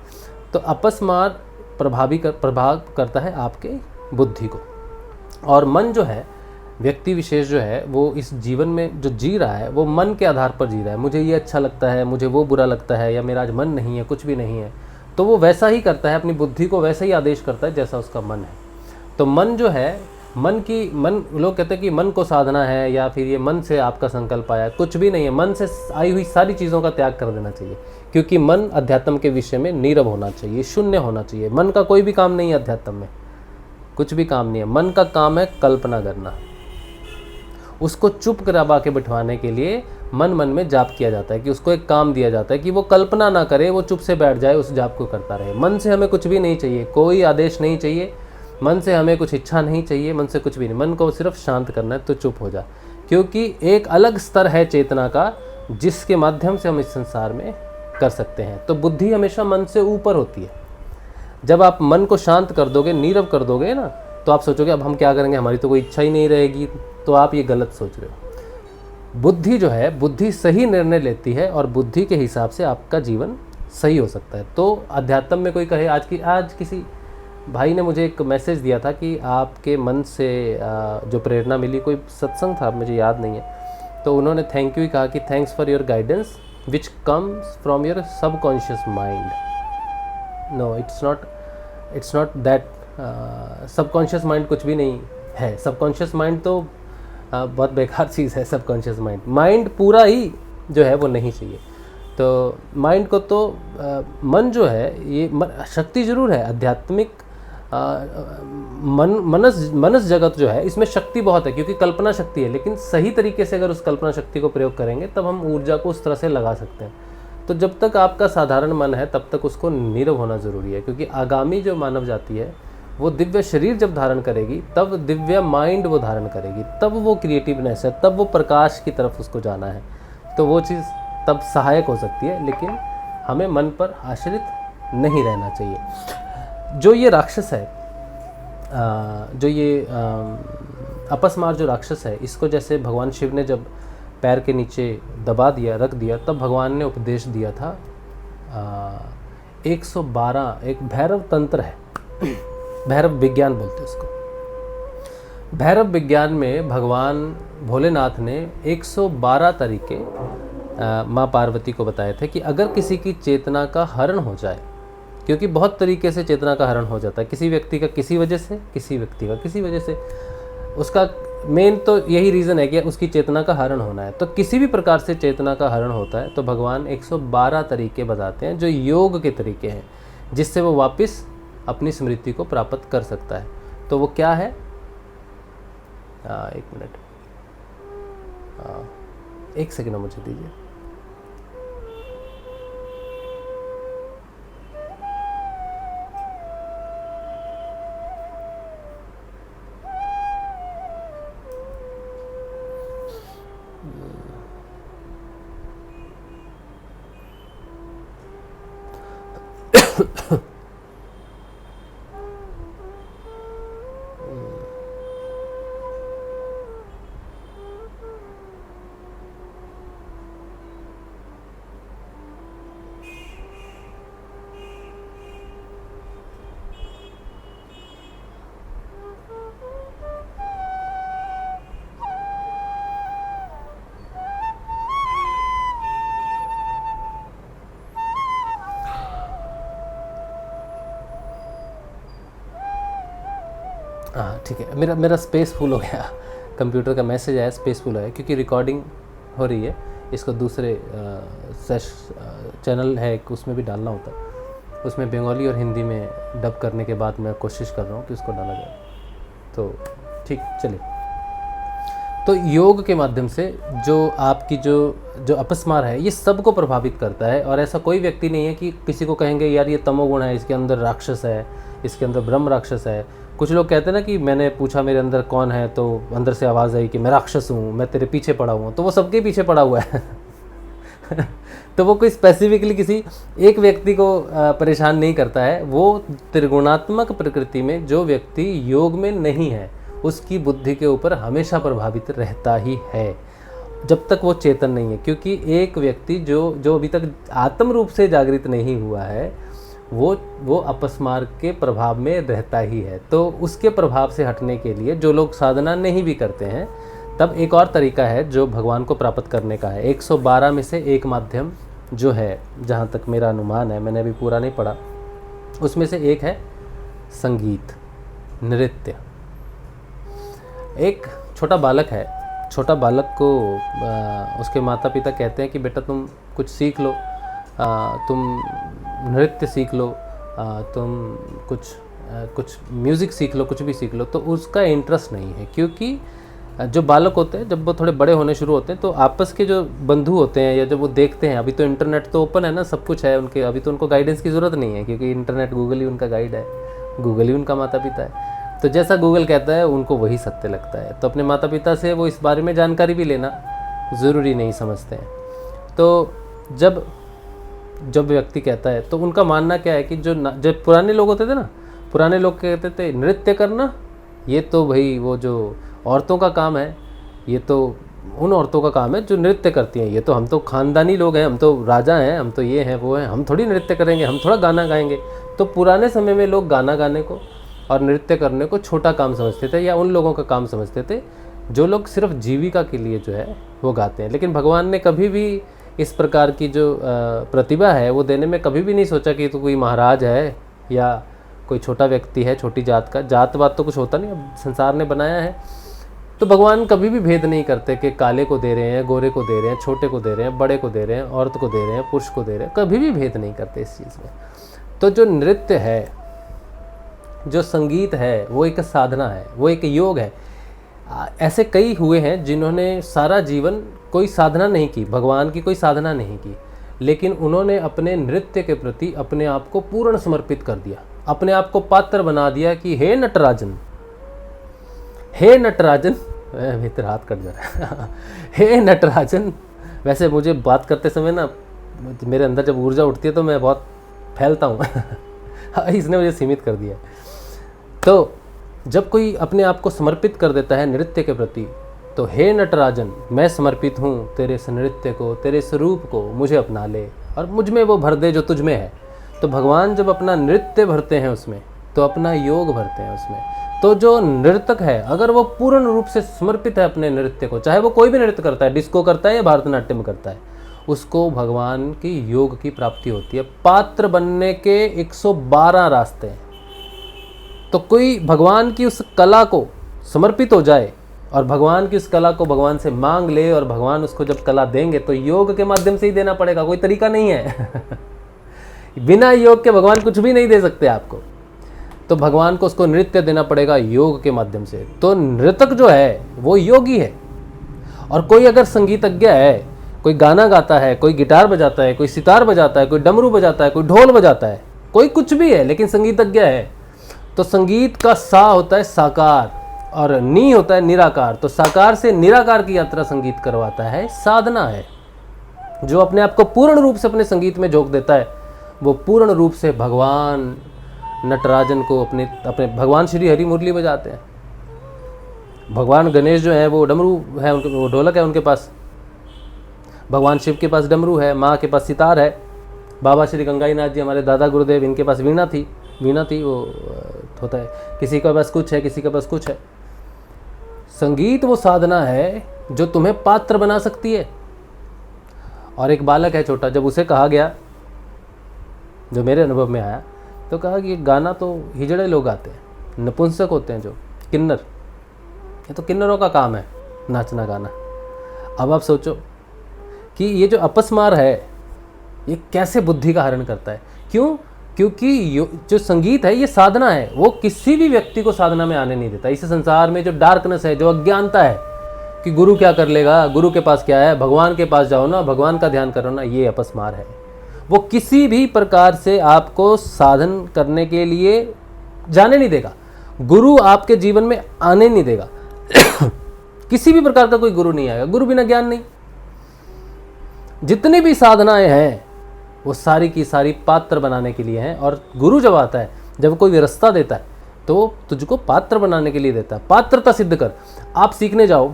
तो अपस्मार प्रभाव करता है आपके बुद्धि को। और मन जो है, व्यक्ति विशेष जो है, वो इस जीवन में जो जी रहा है वो मन के आधार पर जी रहा है। मुझे ये अच्छा लगता है, मुझे वो बुरा लगता है, या मेरा आज मन नहीं है, कुछ भी नहीं है, तो वो वैसा ही करता है, अपनी बुद्धि को वैसा ही आदेश करता है जैसा उसका मन है। तो मन जो है, मन लोग कहते हैं कि मन को साधना है, या फिर ये मन से आपका संकल्प आया, कुछ भी नहीं है। मन से आई हुई सारी चीज़ों का त्याग कर देना चाहिए, क्योंकि मन अध्यात्म के विषय में नीरव होना चाहिए, शून्य होना चाहिए। मन का कोई भी काम नहीं है अध्यात्म में, कुछ भी काम नहीं है। मन का काम है कल्पना करना। उसको चुप करवा के बिठवाने के लिए मन में जाप किया जाता है, कि उसको एक काम दिया जाता है कि वो कल्पना ना करे, वो चुप से बैठ जाए, उस जाप को करता रहे। मन से हमें कुछ भी नहीं चाहिए, कोई आदेश नहीं चाहिए, मन से हमें कुछ इच्छा नहीं चाहिए, मन से कुछ भी नहीं। मन को सिर्फ शांत करना है, तो चुप हो जा, क्योंकि एक अलग स्तर है चेतना का जिसके माध्यम से हम इस संसार में कर सकते हैं। तो बुद्धि हमेशा मन से ऊपर होती है। जब आप मन को शांत कर दोगे, नीरव कर दोगे ना, तो आप सोचोगे अब हम क्या करेंगे, हमारी तो कोई इच्छा ही नहीं रहेगी, तो आप ये गलत सोच रहे हो। बुद्धि जो है, बुद्धि सही निर्णय लेती है, और बुद्धि के हिसाब से आपका जीवन सही हो सकता है। तो अध्यात्म में कोई कहे, आज किसी भाई ने मुझे एक मैसेज दिया था कि आपके मन से जो प्रेरणा मिली, कोई सत्संग था, मुझे याद नहीं है, तो उन्होंने थैंक यू कहा कि thanks for your guidance which comes from your subconscious mind. No, it's not that. Subconscious mind कुछ भी नहीं है। सबकॉन्शियस माइंड तो बहुत बेकार चीज़ है। सबकॉन्शियस माइंड पूरा ही जो है वो नहीं चाहिए। तो माइंड को तो मन जो है, ये शक्ति जरूर है आध्यात्मिक। मनस जगत जो है, इसमें शक्ति बहुत है, क्योंकि कल्पना शक्ति है, लेकिन सही तरीके से अगर उस कल्पना शक्ति को प्रयोग करेंगे तब हम ऊर्जा को उस तरह से लगा सकते हैं। तो जब तक आपका साधारण मन है तब तक उसको नीरव होना ज़रूरी है, क्योंकि आगामी जो मानव जाति है वो दिव्य शरीर जब धारण करेगी तब दिव्य माइंड वो धारण करेगी, तब वो क्रिएटिवनेस है, तब वो प्रकाश की तरफ उसको जाना है। तो वो चीज़ तब सहायक हो सकती है, लेकिन हमें मन पर आश्रित नहीं रहना चाहिए। जो ये राक्षस है, जो ये अपस्मार जो राक्षस है, इसको जैसे भगवान शिव ने जब पैर के नीचे दबा दिया, रख दिया, तब भगवान ने उपदेश दिया था 112, एक भैरव तंत्र है, भैरव विज्ञान बोलते हैं उसको। भैरव विज्ञान में भगवान भोलेनाथ ने 112 तरीके माँ पार्वती को बताए थे कि अगर किसी की चेतना का हरण हो जाए, क्योंकि बहुत तरीके से चेतना का हरण हो जाता है, किसी व्यक्ति का किसी वजह से, किसी व्यक्ति का किसी वजह से, उसका मेन तो यही रीज़न है कि उसकी चेतना का हरण होना है। तो किसी भी प्रकार से चेतना का हरण होता है तो भगवान 112 तरीके बताते हैं जो योग के तरीके हैं, जिससे वो वापस अपनी स्मृति को प्राप्त कर सकता है। तो वो क्या है? एक मिनट, एक सेकंड मुझे दीजिए। हाँ ठीक है, मेरा मेरा स्पेस फुल हो गया, कंप्यूटर का मैसेज आया, स्पेस फुल है क्योंकि रिकॉर्डिंग हो रही है, इसको दूसरे चैनल है एक, उसमें भी डालना होता है, उसमें बंगाली और हिंदी में डब करने के बाद मैं कोशिश कर रहा हूँ कि उसको डाला जाए। तो ठीक, चलिए। तो योग के माध्यम से जो आपकी जो अपस्मार है ये सबको प्रभावित करता है, और ऐसा कोई व्यक्ति नहीं है कि किसी को कहेंगे यार ये तमोगुण है, इसके अंदर राक्षस है, इसके अंदर ब्रह्म राक्षस है। कुछ लोग कहते हैं ना कि मैंने पूछा मेरे अंदर कौन है, तो अंदर से आवाज़ आई कि मैं राक्षस हूँ, मैं तेरे पीछे पड़ा हुआ हूँ, तो वो सबके पीछे पड़ा हुआ है तो वो कोई स्पेसिफिकली किसी एक व्यक्ति को परेशान नहीं करता है। वो त्रिगुणात्मक प्रकृति में जो व्यक्ति योग में नहीं है उसकी बुद्धि के ऊपर हमेशा प्रभावित रहता ही है, जब तक वो चेतन नहीं है। क्योंकि एक व्यक्ति जो अभी तक आत्म रूप से जागृत नहीं हुआ है वो अपस्मार के प्रभाव में रहता ही है। तो उसके प्रभाव से हटने के लिए जो लोग साधना नहीं भी करते हैं, तब एक और तरीका है जो भगवान को प्राप्त करने का है। 112 में से एक माध्यम जो है, जहाँ तक मेरा अनुमान है, मैंने अभी पूरा नहीं पढ़ा, उसमें से एक है संगीत, नृत्य। एक छोटा बालक है, छोटा बालक को उसके माता पिता कहते हैं कि बेटा तुम कुछ सीख लो, तुम नृत्य सीख लो, तुम कुछ म्यूज़िक सीख लो, कुछ भी सीख लो। तो उसका इंटरेस्ट नहीं है, क्योंकि जो बालक होते हैं जब वो थोड़े बड़े होने शुरू होते हैं तो आपस के जो बंधु होते हैं या जब वो देखते हैं, अभी तो इंटरनेट तो ओपन है ना, सब कुछ है उनके, अभी तो उनको गाइडेंस की ज़रूरत नहीं है क्योंकि इंटरनेट, गूगल ही उनका गाइड है, गूगल ही उनका माता पिता है। तो जैसा गूगल कहता है उनको वही सत्य लगता है। तो अपने माता पिता से वो इस बारे में जानकारी भी लेना ज़रूरी नहीं समझते हैं। तो जब व्यक्ति कहता है तो उनका मानना क्या है कि जो पुराने लोग होते थे ना, पुराने लोग कहते थे नृत्य करना ये तो भाई वो जो औरतों का काम है, ये तो उन औरतों का काम है जो नृत्य करती हैं, ये तो हम तो खानदानी लोग हैं, हम तो राजा हैं, हम तो ये हैं वो हैं, हम थोड़ी नृत्य करेंगे, हम थोड़ा गाना गाएंगे। तो पुराने समय में लोग गाना गाने को और नृत्य करने को छोटा काम समझते थे या उन लोगों का काम समझते थे जो लोग सिर्फ जीविका के लिए जो है वो गाते हैं। लेकिन भगवान ने कभी भी इस प्रकार की जो प्रतिभा है वो देने में कभी भी नहीं सोचा कि तो कोई महाराज है या कोई छोटा व्यक्ति है, छोटी जात का। जात वात तो कुछ होता नहीं, अब संसार ने बनाया है। तो भगवान कभी भी भेद नहीं करते कि काले को दे रहे हैं, गोरे को दे रहे हैं, छोटे को दे रहे हैं, बड़े को दे रहे हैं, औरत को दे रहे हैं, पुरुष को दे रहे हैं, कभी भी भेद नहीं करते इस चीज़ में। तो जो नृत्य है, जो संगीत है, वो एक साधना है, वो एक योग है। ऐसे कई हुए हैं जिन्होंने सारा जीवन कोई साधना नहीं की, भगवान की कोई साधना नहीं की, लेकिन उन्होंने अपने नृत्य के प्रति अपने आप को पूर्ण समर्पित कर दिया, अपने आप को पात्र बना दिया कि हे नटराजन, हे नटराजन, भीतर हाथ कट जा रहा है हे नटराजन। वैसे मुझे बात करते समय ना मेरे अंदर जब ऊर्जा उठती है तो मैं बहुत फैलता हूँ इसने मुझे सीमित कर दिया। तो जब कोई अपने आप को समर्पित कर देता है नृत्य के प्रति, तो हे नटराजन, मैं समर्पित हूँ तेरे इस नृत्य को, तेरे स्वरूप को, मुझे अपना ले और मुझ में वो भर दे जो तुझ में है। तो भगवान जब अपना नृत्य भरते हैं उसमें, तो अपना योग भरते हैं उसमें। तो जो नर्तक है, अगर वो पूर्ण रूप से समर्पित है अपने नृत्य को, चाहे वो कोई भी नृत्य करता है, डिस्को करता है या भरतनाट्यम करता है, उसको भगवान की योग की प्राप्ति होती है। पात्र बनने के 112 रास्ते हैं। तो कोई भगवान की उस कला को समर्पित हो जाए और भगवान की उस कला को भगवान से मांग ले, और भगवान उसको जब कला देंगे तो योग के माध्यम से ही देना पड़ेगा, कोई तरीका नहीं है बिना योग के भगवान कुछ भी नहीं दे सकते आपको। तो भगवान को उसको नृत्य देना पड़ेगा योग के माध्यम से। तो नृतक जो है वो योगी है। और कोई अगर संगीतज्ञ है, कोई गाना गाता है, कोई गिटार बजाता है, कोई सितार बजाता है, कोई डमरू बजाता है, कोई ढोल बजाता है, कोई कुछ भी है लेकिन संगीतज्ञ है, तो संगीत का सा होता है साकार और नी होता है निराकार। तो साकार से निराकार की यात्रा संगीत करवाता है, साधना है। जो अपने आप को पूर्ण रूप से अपने संगीत में झोंक देता है, वो पूर्ण रूप से भगवान नटराजन को अपने भगवान श्री हरि मुरली बजाते हैं। भगवान गणेश जो है वो डमरू है, उनके वो ढोलक है उनके पास। भगवान शिव के पास डमरू है, माँ के पास सितार है। बाबा श्री गंगाईनाथ जी हमारे दादा गुरुदेव, इनके पास वीणा थी वो होता है। किसी के पास कुछ है, किसी के पास कुछ है। संगीत वो साधना है जो तुम्हें पात्र बना सकती है। और एक बालक है छोटा, जब उसे कहा गया, जो मेरे अनुभव में आया, तो कहा कि गाना तो हिजड़े लोग गाते हैं, नपुंसक होते हैं जो, किन्नर, ये तो किन्नरों का काम है नाचना गाना। अब आप सोचो कि ये जो अपस्मार है ये कैसे बुद्धि का हरण करता है। क्यों? क्योंकि जो संगीत है ये साधना है, वो किसी भी व्यक्ति को साधना में आने नहीं देता। इस संसार में जो डार्कनेस है, जो अज्ञानता है कि गुरु क्या कर लेगा, गुरु के पास क्या है, भगवान के पास जाओ ना, भगवान का ध्यान करो ना, ये अपस्मार है। वो किसी भी प्रकार से आपको साधन करने के लिए जाने नहीं देगा, गुरु आपके जीवन में आने नहीं देगा। किसी भी प्रकार का कोई गुरु नहीं आएगा, गुरु बिना ज्ञान नहीं। जितनी भी साधनाएं हैं वो सारी की सारी पात्र बनाने के लिए हैं। और गुरु जब आता है, जब कोई रास्ता देता है तो तुझको पात्र बनाने के लिए देता है। पात्रता सिद्ध कर। आप सीखने जाओ,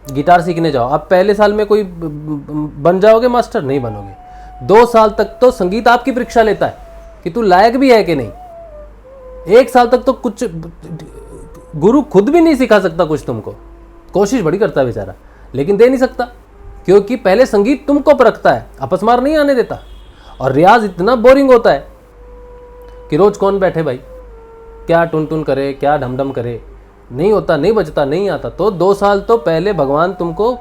गिटार सीखने जाओ, आप पहले साल में कोई बन जाओगे मास्टर? नहीं बनोगे। 2 साल तक तो संगीत आपकी परीक्षा लेता है कि तू लायक भी है कि नहीं। 1 साल तक तो कुछ गुरु खुद भी नहीं सिखा सकता कुछ तुमको, कोशिश बड़ी करता है बेचारा, लेकिन दे नहीं सकता, क्योंकि पहले संगीत तुमको परखता है, अपस्मार नहीं आने देता। और रियाज इतना बोरिंग होता है कि रोज कौन बैठे भाई, क्या टुन टुन करे, क्या ढमढम करे, नहीं होता, नहीं बजता, नहीं आता। तो 2 साल तो पहले भगवान तुमको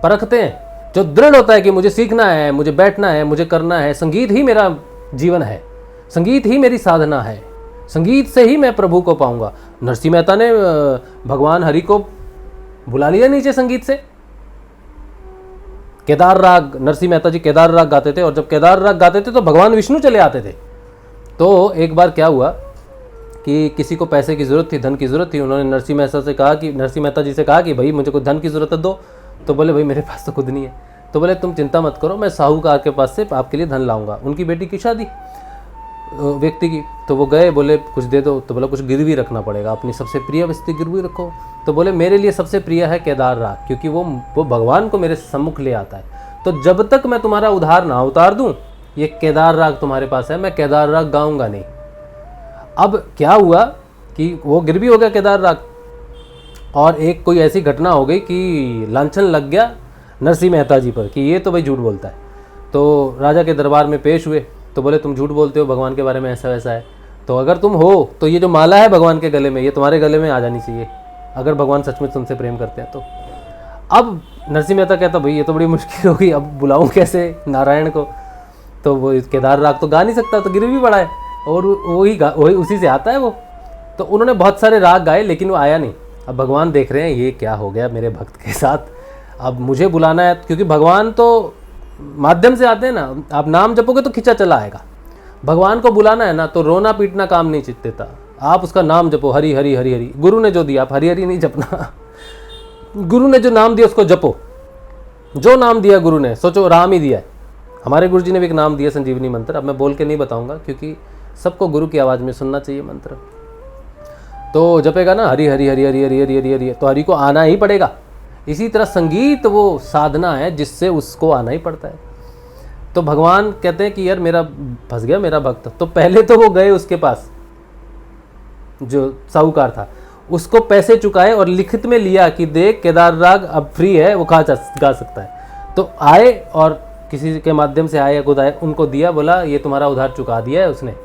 परखते हैं। जो दृढ़ होता है कि मुझे सीखना है, मुझे बैठना है, मुझे करना है, संगीत ही मेरा जीवन है, संगीत ही मेरी साधना है, संगीत से ही मैं प्रभु को पाऊंगा। नरसिंह मेहता ने भगवान हरि को बुला लिया नीचे संगीत से। केदार राग, नरसिंह मेहता जी केदार राग गाते थे, और जब केदार राग गाते थे तो भगवान विष्णु चले आते थे। तो एक बार क्या हुआ कि किसी को पैसे की ज़रूरत थी, धन की ज़रूरत थी। उन्होंने नरसिंह मेहता जी से कहा कि भाई मुझे कुछ धन की ज़रूरत है, दो। तो बोले भाई मेरे पास तो खुद नहीं है। तो बोले तुम चिंता मत करो, मैं साहूकार के पास से आपके लिए धन लाऊंगा। उनकी बेटी की शादी व्यक्ति की, तो वो गए, बोले कुछ दे दो। तो बोला कुछ गिरवी रखना पड़ेगा, अपनी सबसे प्रिय वस्तु गिरवी रखो। तो बोले मेरे लिए सबसे प्रिय है केदार राग, क्योंकि वो भगवान को मेरे सम्मुख ले आता है। तो जब तक मैं तुम्हारा उधार ना उतार दूं, ये केदार राग तुम्हारे पास है, मैं केदार राग गाऊंगा नहीं। अब क्या हुआ कि वो गिरवी हो गया केदार राग, और एक कोई ऐसी घटना हो गई कि लांछन लग गया नरसिंह मेहता जी पर कि ये तो भाई झूठ बोलता है। तो राजा के दरबार में पेश हुए, तो बोले तुम झूठ बोलते हो, भगवान के बारे में ऐसा वैसा है। तो अगर तुम हो तो ये जो माला है भगवान के गले में, ये तुम्हारे गले में आ जानी चाहिए, अगर भगवान सचमुच तुमसे प्रेम करते हैं तो। अब नरसिंह मेहता कहता भाई ये तो बड़ी मुश्किल होगी, अब बुलाऊं कैसे नारायण को। तो वो केदार राग तो गा नहीं सकता, तो गिरवी बड़ा है, और वही उसी से आता है वो। तो उन्होंने बहुत सारे राग गाए, लेकिन वो आया नहीं। अब भगवान देख रहे हैं ये क्या हो गया मेरे भक्त के साथ, अब मुझे बुलाना है, क्योंकि भगवान तो माध्यम से आते हैं ना। आप नाम जपोगे तो खिंचा चला आएगा, भगवान को बुलाना है ना तो रोना पीटना काम नहीं देता। आप उसका नाम जपो, हरि हरि हरि हरि। गुरु ने जो दिया, आप हरि हरि नहीं जपना, गुरु ने जो नाम दिया उसको जपो। जो नाम दिया गुरु ने, सोचो राम ही दिया है। हमारे गुरु जी ने भी एक नाम दिया, संजीवनी मंत्र। अब मैं बोल के नहीं बताऊंगा, क्योंकि सबको गुरु की आवाज़ में सुनना चाहिए मंत्र। तो जपेगा ना हरि हरि हरि हरि हरि हरि हरि हरि, तो हरि को आना ही पड़ेगा। इसी तरह संगीत वो साधना है जिससे उसको आना ही पड़ता है। तो भगवान कहते हैं कि यार मेरा फंस गया मेरा भक्त। तो पहले तो वो गए उसके पास, जो साहूकार था, उसको पैसे चुकाए और लिखित में लिया कि देख केदार राग अब फ्री है, वो गा सकता है। तो आए और किसी के माध्यम से आए, खुद आए, उनको दिया, बोला ये तुम्हारा उधार चुका दिया है उसने,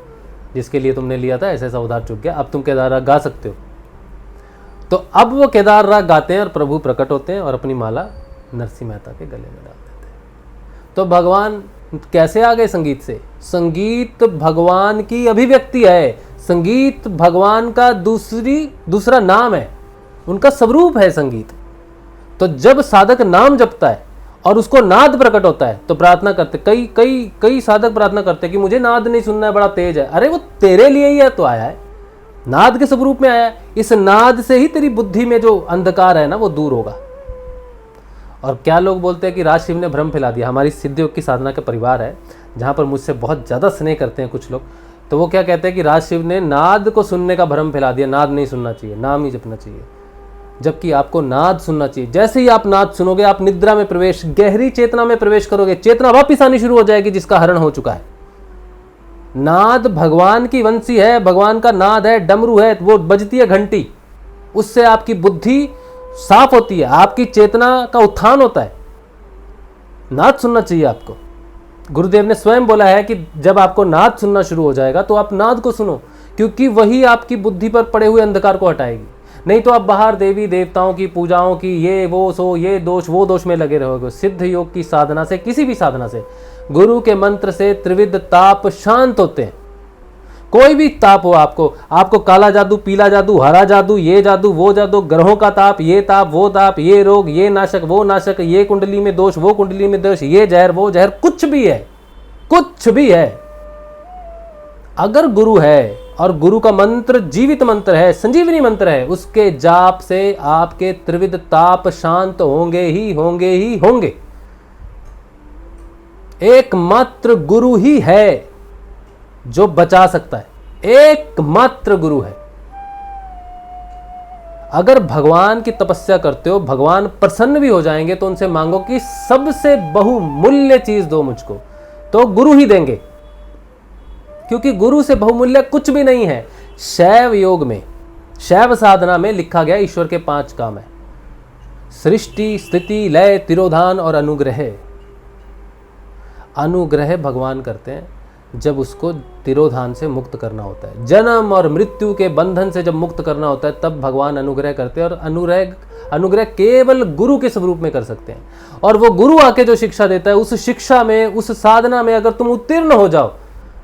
जिसके लिए तुमने लिया था, ऐसा ऐसा उधार चुक गया, अब तुम केदार राग गा सकते हो। तो अब वो केदार राग गाते हैं और प्रभु प्रकट होते हैं और अपनी माला नरसिंह मेहता के गले में डाल देते हैं। तो भगवान कैसे आ गए संगीत से? संगीत भगवान की अभिव्यक्ति है, संगीत भगवान का दूसरा नाम है, उनका स्वरूप है संगीत। तो जब साधक नाम जपता है और उसको नाद प्रकट होता है तो प्रार्थना करते, कई साधक प्रार्थना करते हैं कि मुझे नाद नहीं सुनना है, बड़ा तेज है। अरे वो तेरे लिए ही है तो आया है, नाद के स्वरूप में आया है। इस नाद से ही तेरी बुद्धि में जो अंधकार है ना वो दूर होगा। और क्या लोग बोलते हैं कि राज शिव ने भ्रम फैला दिया। हमारी सिद्धियोग की साधना का परिवार है जहाँ पर मुझसे बहुत ज़्यादा स्नेह करते हैं कुछ लोग। तो वो क्या कहते हैं कि राज शिव ने नाद को सुनने का भ्रम फैला दिया, नाद नहीं सुनना चाहिए, नाम ही जपना चाहिए, जबकि आपको नाद सुनना चाहिए। जैसे ही आप नाद सुनोगे आप निद्रा में प्रवेश, गहरी चेतना में प्रवेश करोगे, चेतना वापिस आनी शुरू हो जाएगी जिसका हरण हो चुका है। नाद भगवान की वंशी है, भगवान का नाद है, डमरू है, वो बजती है घंटी, उससे आपकी बुद्धि साफ होती है, आपकी चेतना का उत्थान होता है। नाद सुनना चाहिए आपको। गुरुदेव ने स्वयं बोला है कि जब आपको नाद सुनना शुरू हो जाएगा तो आप नाद को सुनो, क्योंकि वही आपकी बुद्धि पर पड़े हुए अंधकार को हटाएगी। नहीं तो आप बाहर देवी देवताओं की पूजाओं की ये वो सो ये दोष वो दोष में लगे रहोगे। सिद्ध योग की साधना से, किसी भी साधना से, गुरु के मंत्र से त्रिविध ताप शांत होते हैं। कोई भी ताप हो, आपको काला जादू, पीला जादू, हरा जादू, ये जादू वो जादू, ग्रहों का ताप, ये ताप वो ताप, ये रोग, ये नाशक वो नाशक, ये कुंडली में दोष वो कुंडली में दोष, ये जहर वो जहर, कुछ भी है, कुछ भी है, अगर गुरु है और गुरु का मंत्र जीवित मंत्र है, संजीवनी मंत्र है, उसके जाप से आपके त्रिविध ताप शांत होंगे ही होंगे ही होंगे। एकमात्र गुरु ही है जो बचा सकता है, एकमात्र गुरु है। अगर भगवान की तपस्या करते हो, भगवान प्रसन्न भी हो जाएंगे तो उनसे मांगो कि सबसे बहुमूल्य चीज दो मुझको, तो गुरु ही देंगे, क्योंकि गुरु से बहुमूल्य कुछ भी नहीं है। शैव योग में, शैव साधना में लिखा गया ईश्वर के 5 काम है: सृष्टि, स्थिति, लय, तिरोधान और अनुग्रह। अनुग्रह भगवान करते हैं जब उसको तिरोधान से मुक्त करना होता है, जन्म और मृत्यु के बंधन से जब मुक्त करना होता है, तब भगवान अनुग्रह करते हैं। और अनुग्रह केवल गुरु के स्वरूप में कर सकते हैं। और वो गुरु आके जो शिक्षा देता है, उस शिक्षा में, उस साधना में अगर तुम उत्तीर्ण हो जाओ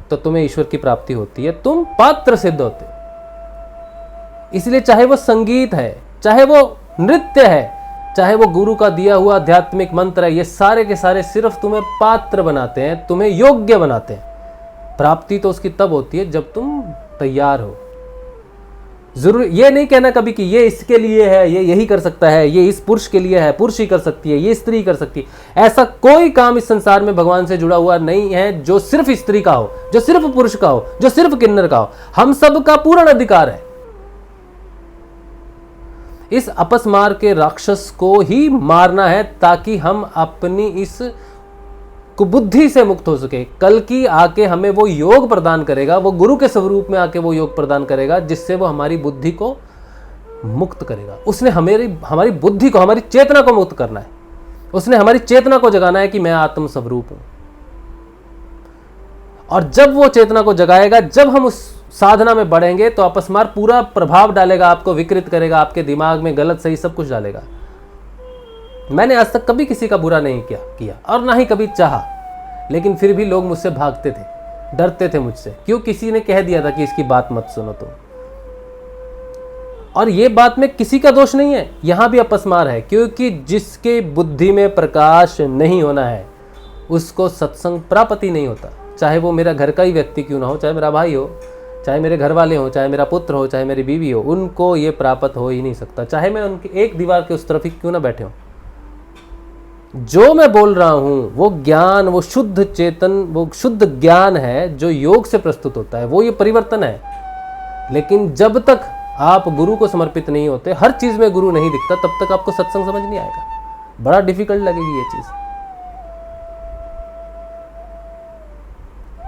तो तुम्हें ईश्वर की प्राप्ति होती है, तुम पात्र सिद्ध होते हो। इसलिए चाहे वो संगीत है, चाहे वो नृत्य है, चाहे वो गुरु का दिया हुआ आध्यात्मिक मंत्र है, ये सारे के सारे सिर्फ तुम्हें पात्र बनाते हैं, तुम्हें योग्य बनाते हैं। प्राप्ति तो उसकी तब होती है जब तुम तैयार हो। जरूर ये नहीं कहना कभी कि ये इसके लिए है, ये यही कर सकता है, ये इस पुरुष के लिए है, पुरुष ही कर सकती है, ये स्त्री कर सकती है। ऐसा कोई काम इस संसार में भगवान से जुड़ा हुआ नहीं है जो सिर्फ स्त्री का हो, जो सिर्फ पुरुष का हो, जो सिर्फ किन्नर का हो। हम सब का पूर्ण अधिकार है। इस अपस्मार के राक्षस को ही मारना है ताकि हम अपनी इस कुबुद्धि से मुक्त हो सके। कल की आके हमें वो योग प्रदान करेगा, वो गुरु के स्वरूप में आके वो योग प्रदान करेगा जिससे वो हमारी बुद्धि को मुक्त करेगा। उसने हमारी बुद्धि को, हमारी चेतना को मुक्त करना है। उसने हमारी चेतना को जगाना है कि मैं आत्म स्वरूप हूं। और जब वो चेतना को जगाएगा, जब हम उस साधना में बढ़ेंगे, तो अपस्मार पूरा प्रभाव डालेगा, आपको विकृत करेगा, आपके दिमाग में गलत सही सब कुछ डालेगा। मैंने आज तक कभी किसी का बुरा नहीं किया और ना ही कभी चाहा, लेकिन फिर भी लोग मुझसे भागते थे, डरते थे मुझसे। क्यों? किसी ने कह दिया था कि इसकी बात मत सुनो तुम। और ये बात में किसी का दोष नहीं है, यहां भी अपस्मार है, क्योंकि जिसके बुद्धि में प्रकाश नहीं होना है उसको सत्संग प्राप्ति नहीं होता। चाहे वो मेरा घर का ही व्यक्ति क्यों ना हो, चाहे मेरा भाई हो, चाहे मेरे घर वाले हो, चाहे मेरा पुत्र हो, चाहे मेरी बीवी हो, उनको ये प्राप्त हो ही नहीं सकता, चाहे मैं उनकी एक दीवार के उस तरफ ही क्यों ना बैठे हो। जो मैं बोल रहा हूं वो ज्ञान, वो शुद्ध चेतन, वो शुद्ध ज्ञान है जो योग से प्रस्तुत होता है, वो ये परिवर्तन है। लेकिन जब तक आप गुरु को समर्पित नहीं होते, हर चीज में गुरु नहीं दिखता, तब तक आपको सत्संग समझ नहीं आएगा। बड़ा डिफिकल्ट लगेगी ये चीज।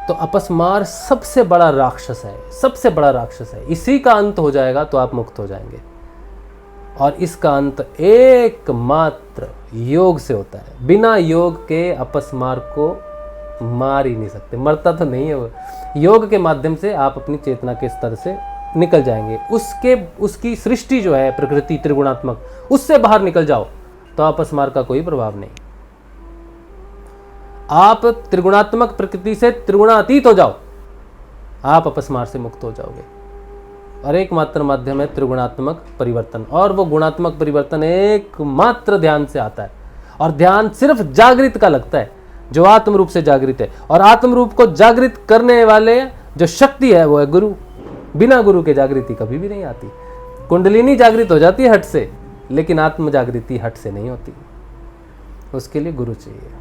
तो अपस्मार सबसे बड़ा राक्षस है, सबसे बड़ा राक्षस है। इसी का अंत हो जाएगा तो आप मुक्त हो जाएंगे। और इसका अंत एकमात्र योग से होता है। बिना योग के अपस्मार को मार ही नहीं सकते, मरता तो नहीं है वो। योग के माध्यम से आप अपनी चेतना के स्तर से निकल जाएंगे। उसकी सृष्टि जो है प्रकृति त्रिगुणात्मक, उससे बाहर निकल जाओ तो अपस्मार का कोई प्रभाव नहीं। आप त्रिगुणात्मक प्रकृति से त्रिगुणातीत हो जाओ, आप अपस्मार से मुक्त हो जाओगे। और एकमात्र माध्यम है त्रिगुणात्मक परिवर्तन, और वो गुणात्मक परिवर्तन एकमात्र ध्यान से आता है। और ध्यान सिर्फ जागृत का लगता है, जो आत्म रूप से जागृत है। और आत्म रूप को जागृत करने वाले जो शक्ति है वो है गुरु। बिना गुरु के जागृति कभी भी नहीं आती। कुंडलिनी जागृत हो जाती है हट से, लेकिन आत्म जागृति हट से नहीं होती। उसके लिए गुरु चाहिए।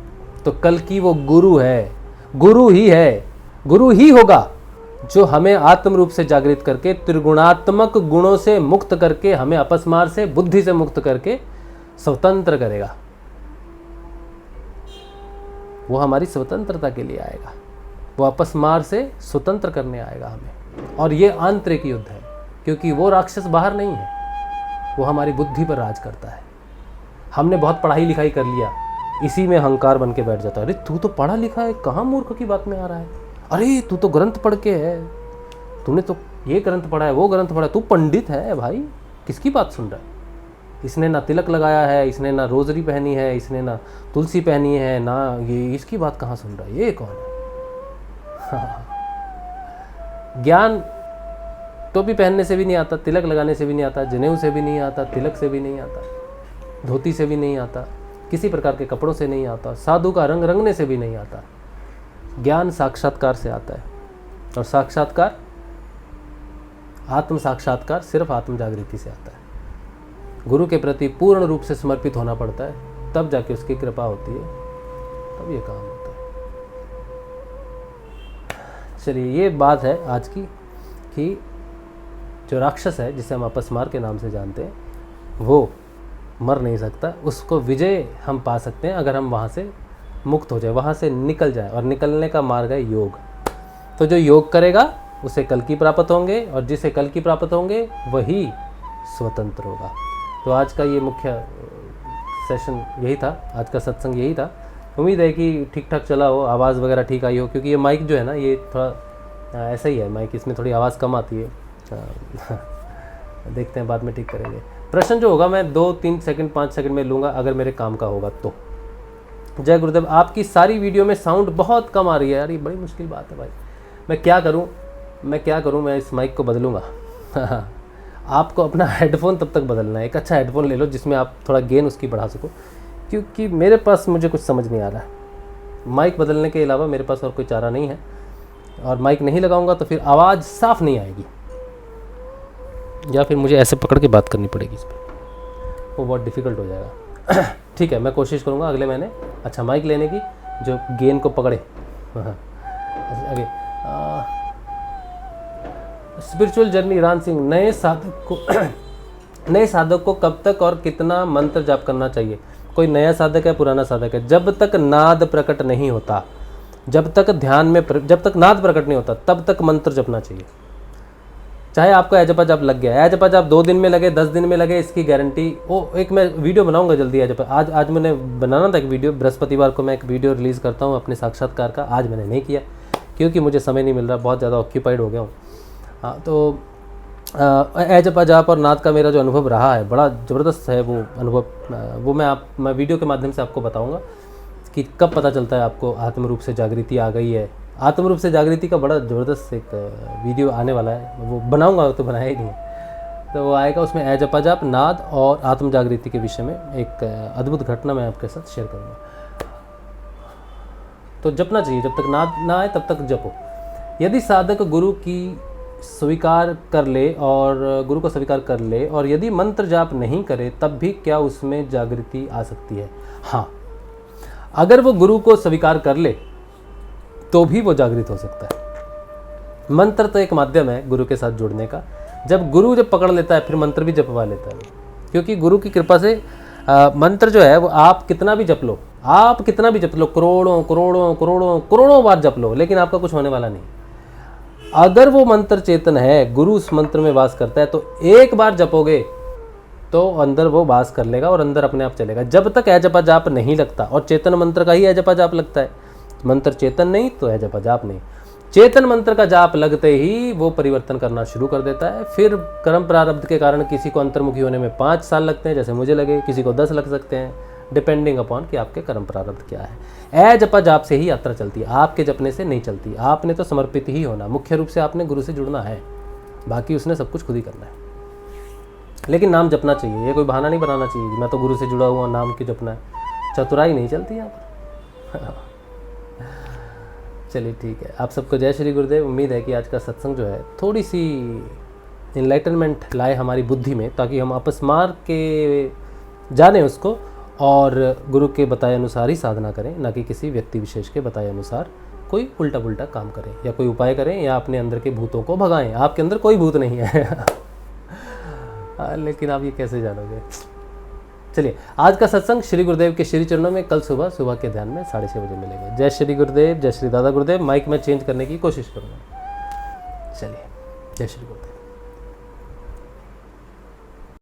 तो कल की वो गुरु है, गुरु ही है, गुरु ही होगा जो हमें आत्म रूप से जागृत करके, त्रिगुणात्मक गुणों से मुक्त करके, हमें अपस्मार से, बुद्धि से मुक्त करके स्वतंत्र करेगा। वो हमारी स्वतंत्रता के लिए आएगा, वो अपस्मार से स्वतंत्र करने आएगा हमें। और ये आंतरिक युद्ध है, क्योंकि वो राक्षस बाहर नहीं है, वो हमारी बुद्धि पर राज करता है। हमने बहुत पढ़ाई लिखाई कर लिया, इसी में अहंकार बन के बैठ जाता है। अरे तू तो पढ़ा लिखा है, कहाँ मूर्ख की बात में आ रहा है। अरे तू तो ग्रंथ पढ़ के है, तूने तो ये ग्रंथ पढ़ा है, वो ग्रंथ पढ़ा है, तू पंडित है भाई, किसकी बात सुन रहा है? इसने ना तिलक लगाया है, इसने ना रोजरी पहनी है, इसने ना तुलसी पहनी है, ना ये, इसकी बात कहाँ सुन रहा है? ये कौन है? ज्ञान टोपी पहनने से भी नहीं आता, तिलक लगाने से भी नहीं आता, जनेऊ से भी नहीं आता, तिलक से भी नहीं आता, धोती से भी नहीं आता, किसी प्रकार के कपड़ों से नहीं आता, साधु का रंग रंगने से भी नहीं आता। ज्ञान साक्षात्कार से आता है, और साक्षात्कार, आत्म साक्षात्कार सिर्फ आत्म जागृति से आता है। गुरु के प्रति पूर्ण रूप से समर्पित होना पड़ता है, तब जाके उसकी कृपा होती है, तब ये काम होता है। चलिए, ये बात है आज की कि जो राक्षस है, जिसे हम अपस्मार के नाम से जानते हैं, वो मर नहीं सकता, उसको विजय हम पा सकते हैं अगर हम वहाँ से मुक्त हो जाए, वहाँ से निकल जाए। और निकलने का मार्ग है योग। तो जो योग करेगा उसे कल की प्राप्त होंगे, और जिसे कल की प्राप्त होंगे वही स्वतंत्र होगा। तो आज का ये मुख्य सेशन यही था, आज का सत्संग यही था। उम्मीद है कि ठीक ठाक चला हो, आवाज़ वगैरह ठीक आई हो, क्योंकि ये माइक जो है ना, ये थोड़ा ऐसा ही है माइक, इसमें थोड़ी आवाज़ कम आती है। देखते हैं, बाद में ठीक करेंगे। प्रश्न जो होगा मैं 2-3 सेकंड 5 सेकंड में लूँगा, अगर मेरे काम का होगा तो। जय गुरुदेव। आपकी सारी वीडियो में साउंड बहुत कम आ रही है यार, ये बड़ी मुश्किल बात है भाई। मैं क्या करूँ, मैं इस माइक को बदलूँगा। आपको अपना हेडफोन तब तक बदलना है, एक अच्छा हेडफोन ले लो जिसमें आप थोड़ा गेन उसकी बढ़ा सको, क्योंकि मेरे पास मुझे कुछ समझ नहीं आ रहा है। माइक बदलने के अलावा मेरे पास और कोई चारा नहीं है, और माइक नहीं लगाऊंगा तो फिर आवाज़ साफ नहीं आएगी, या फिर मुझे ऐसे पकड़ के बात करनी पड़ेगी इस पर, वो बहुत डिफ़िकल्ट हो जाएगा। ठीक है, मैं कोशिश करूँगा अगले महीने अच्छा माइक लेने की, जो गेन को पकड़े। आगे स्पिरिचुअल जर्नी, ईरान सिंह। नए साधक को कब तक और कितना मंत्र जाप करना चाहिए? कोई नया साधक है, पुराना साधक है, जब तक नाद प्रकट नहीं होता, जब तक ध्यान में जब तक नाद प्रकट नहीं होता, तब तक मंत्र जपना चाहिए। चाहे आपको एजपा जाप लग गया, एजपा जाप 2 दिन में लगे, 10 दिन में लगे, इसकी गारंटी। वो एक मैं वीडियो बनाऊंगा जल्दी एजपा। आज मैंने बनाना था एक वीडियो, बृहस्पतिवार को मैं एक वीडियो रिलीज़ करता हूँ अपने साक्षात्कार का। आज मैंने नहीं किया क्योंकि मुझे समय नहीं मिल रहा, बहुत ज़्यादा ऑक्यूपाइड हो गया हूँ। हाँ, तो एजपा जाप और नाद का मेरा जो अनुभव रहा है, बड़ा ज़बरदस्त है वो अनुभव। वो मैं वीडियो के माध्यम से आपको बताऊँगा कि कब पता चलता है आपको आत्म रूप से जागृति आ गई है। आत्म रूप से जागृति का बड़ा ज़बरदस्त एक वीडियो आने वाला है, वो बनाऊंगा, तो बनाया ही नहीं है, तो वो आएगा। उसमें एजपा जाप, नाद और आत्म जागृति के विषय में एक अद्भुत घटना मैं आपके साथ शेयर करूँगा। तो जपना चाहिए, जब तक नाद ना आए तब तक जपो। यदि साधक गुरु की स्वीकार कर ले और गुरु को स्वीकार कर ले, और यदि मंत्र जाप नहीं करे, तब भी क्या उसमें जागृति आ सकती है? हाँ, अगर वो गुरु को स्वीकार कर ले तो भी वो जागृत हो सकता है। मंत्र तो एक माध्यम है गुरु के साथ जुड़ने का। जब गुरु पकड़ लेता है, फिर मंत्र भी जपवा लेता है, क्योंकि गुरु की कृपा से मंत्र जो है वो आप कितना भी जप लो, करोड़ों बार जप लो, लेकिन आपका कुछ होने वाला नहीं। अगर वो मंत्र चेतन है, गुरु उस मंत्र में वास करता है, तो एक बार जपोगे तो अंदर वो वास कर लेगा और अंदर अपने आप चलेगा। जब तक एजपा जाप नहीं लगता, और चेतन मंत्र का ही एजपा जाप लगता है, मंत्र चेतन नहीं तो एजपा जाप नहीं। चेतन मंत्र का जाप लगते ही वो परिवर्तन करना शुरू कर देता है। फिर कर्म प्रारब्ध के कारण किसी को अंतर्मुखी होने में 5 साल लगते हैं, जैसे मुझे लगे, किसी को 10 लग सकते हैं, डिपेंडिंग अपॉन कि आपके कर्म प्रारब्ध क्या है। एजपा जाप से ही यात्रा चलती है, आपके जपने से नहीं चलती। आपने तो समर्पित ही होना, मुख्य रूप से आपने गुरु से जुड़ना है, बाकी उसने सब कुछ खुद ही करना है। लेकिन नाम जपना चाहिए, ये कोई बहाना नहीं बनाना चाहिए मैं तो गुरु से जुड़ा हुआ, नाम क्यों जपना है। चतुराई नहीं चलती यहाँ पर। चलिए ठीक है, आप सबको जय श्री गुरुदेव। उम्मीद है कि आज का सत्संग जो है थोड़ी सी इनलाइटनमेंट लाए हमारी बुद्धि में, ताकि हम अपस्मार के जाने उसको और गुरु के बताए अनुसार ही साधना करें, ना कि किसी व्यक्ति विशेष के बताए अनुसार कोई उल्टा पुल्टा काम करें या कोई उपाय करें या अपने अंदर के भूतों को भगाएं। आपके अंदर कोई भूत नहीं है। लेकिन आप ये कैसे जानोगे। चलिए, आज का सत्संग श्री गुरुदेव के श्री चरणों में कल सुबह के ध्यान में 6:30 बजे मिलेगा। जय श्री गुरुदेव, जय श्री दादा गुरुदेव। माइक में चेंज करने की कोशिश करूँगा। चलिए, जय श्री गुरुदेव।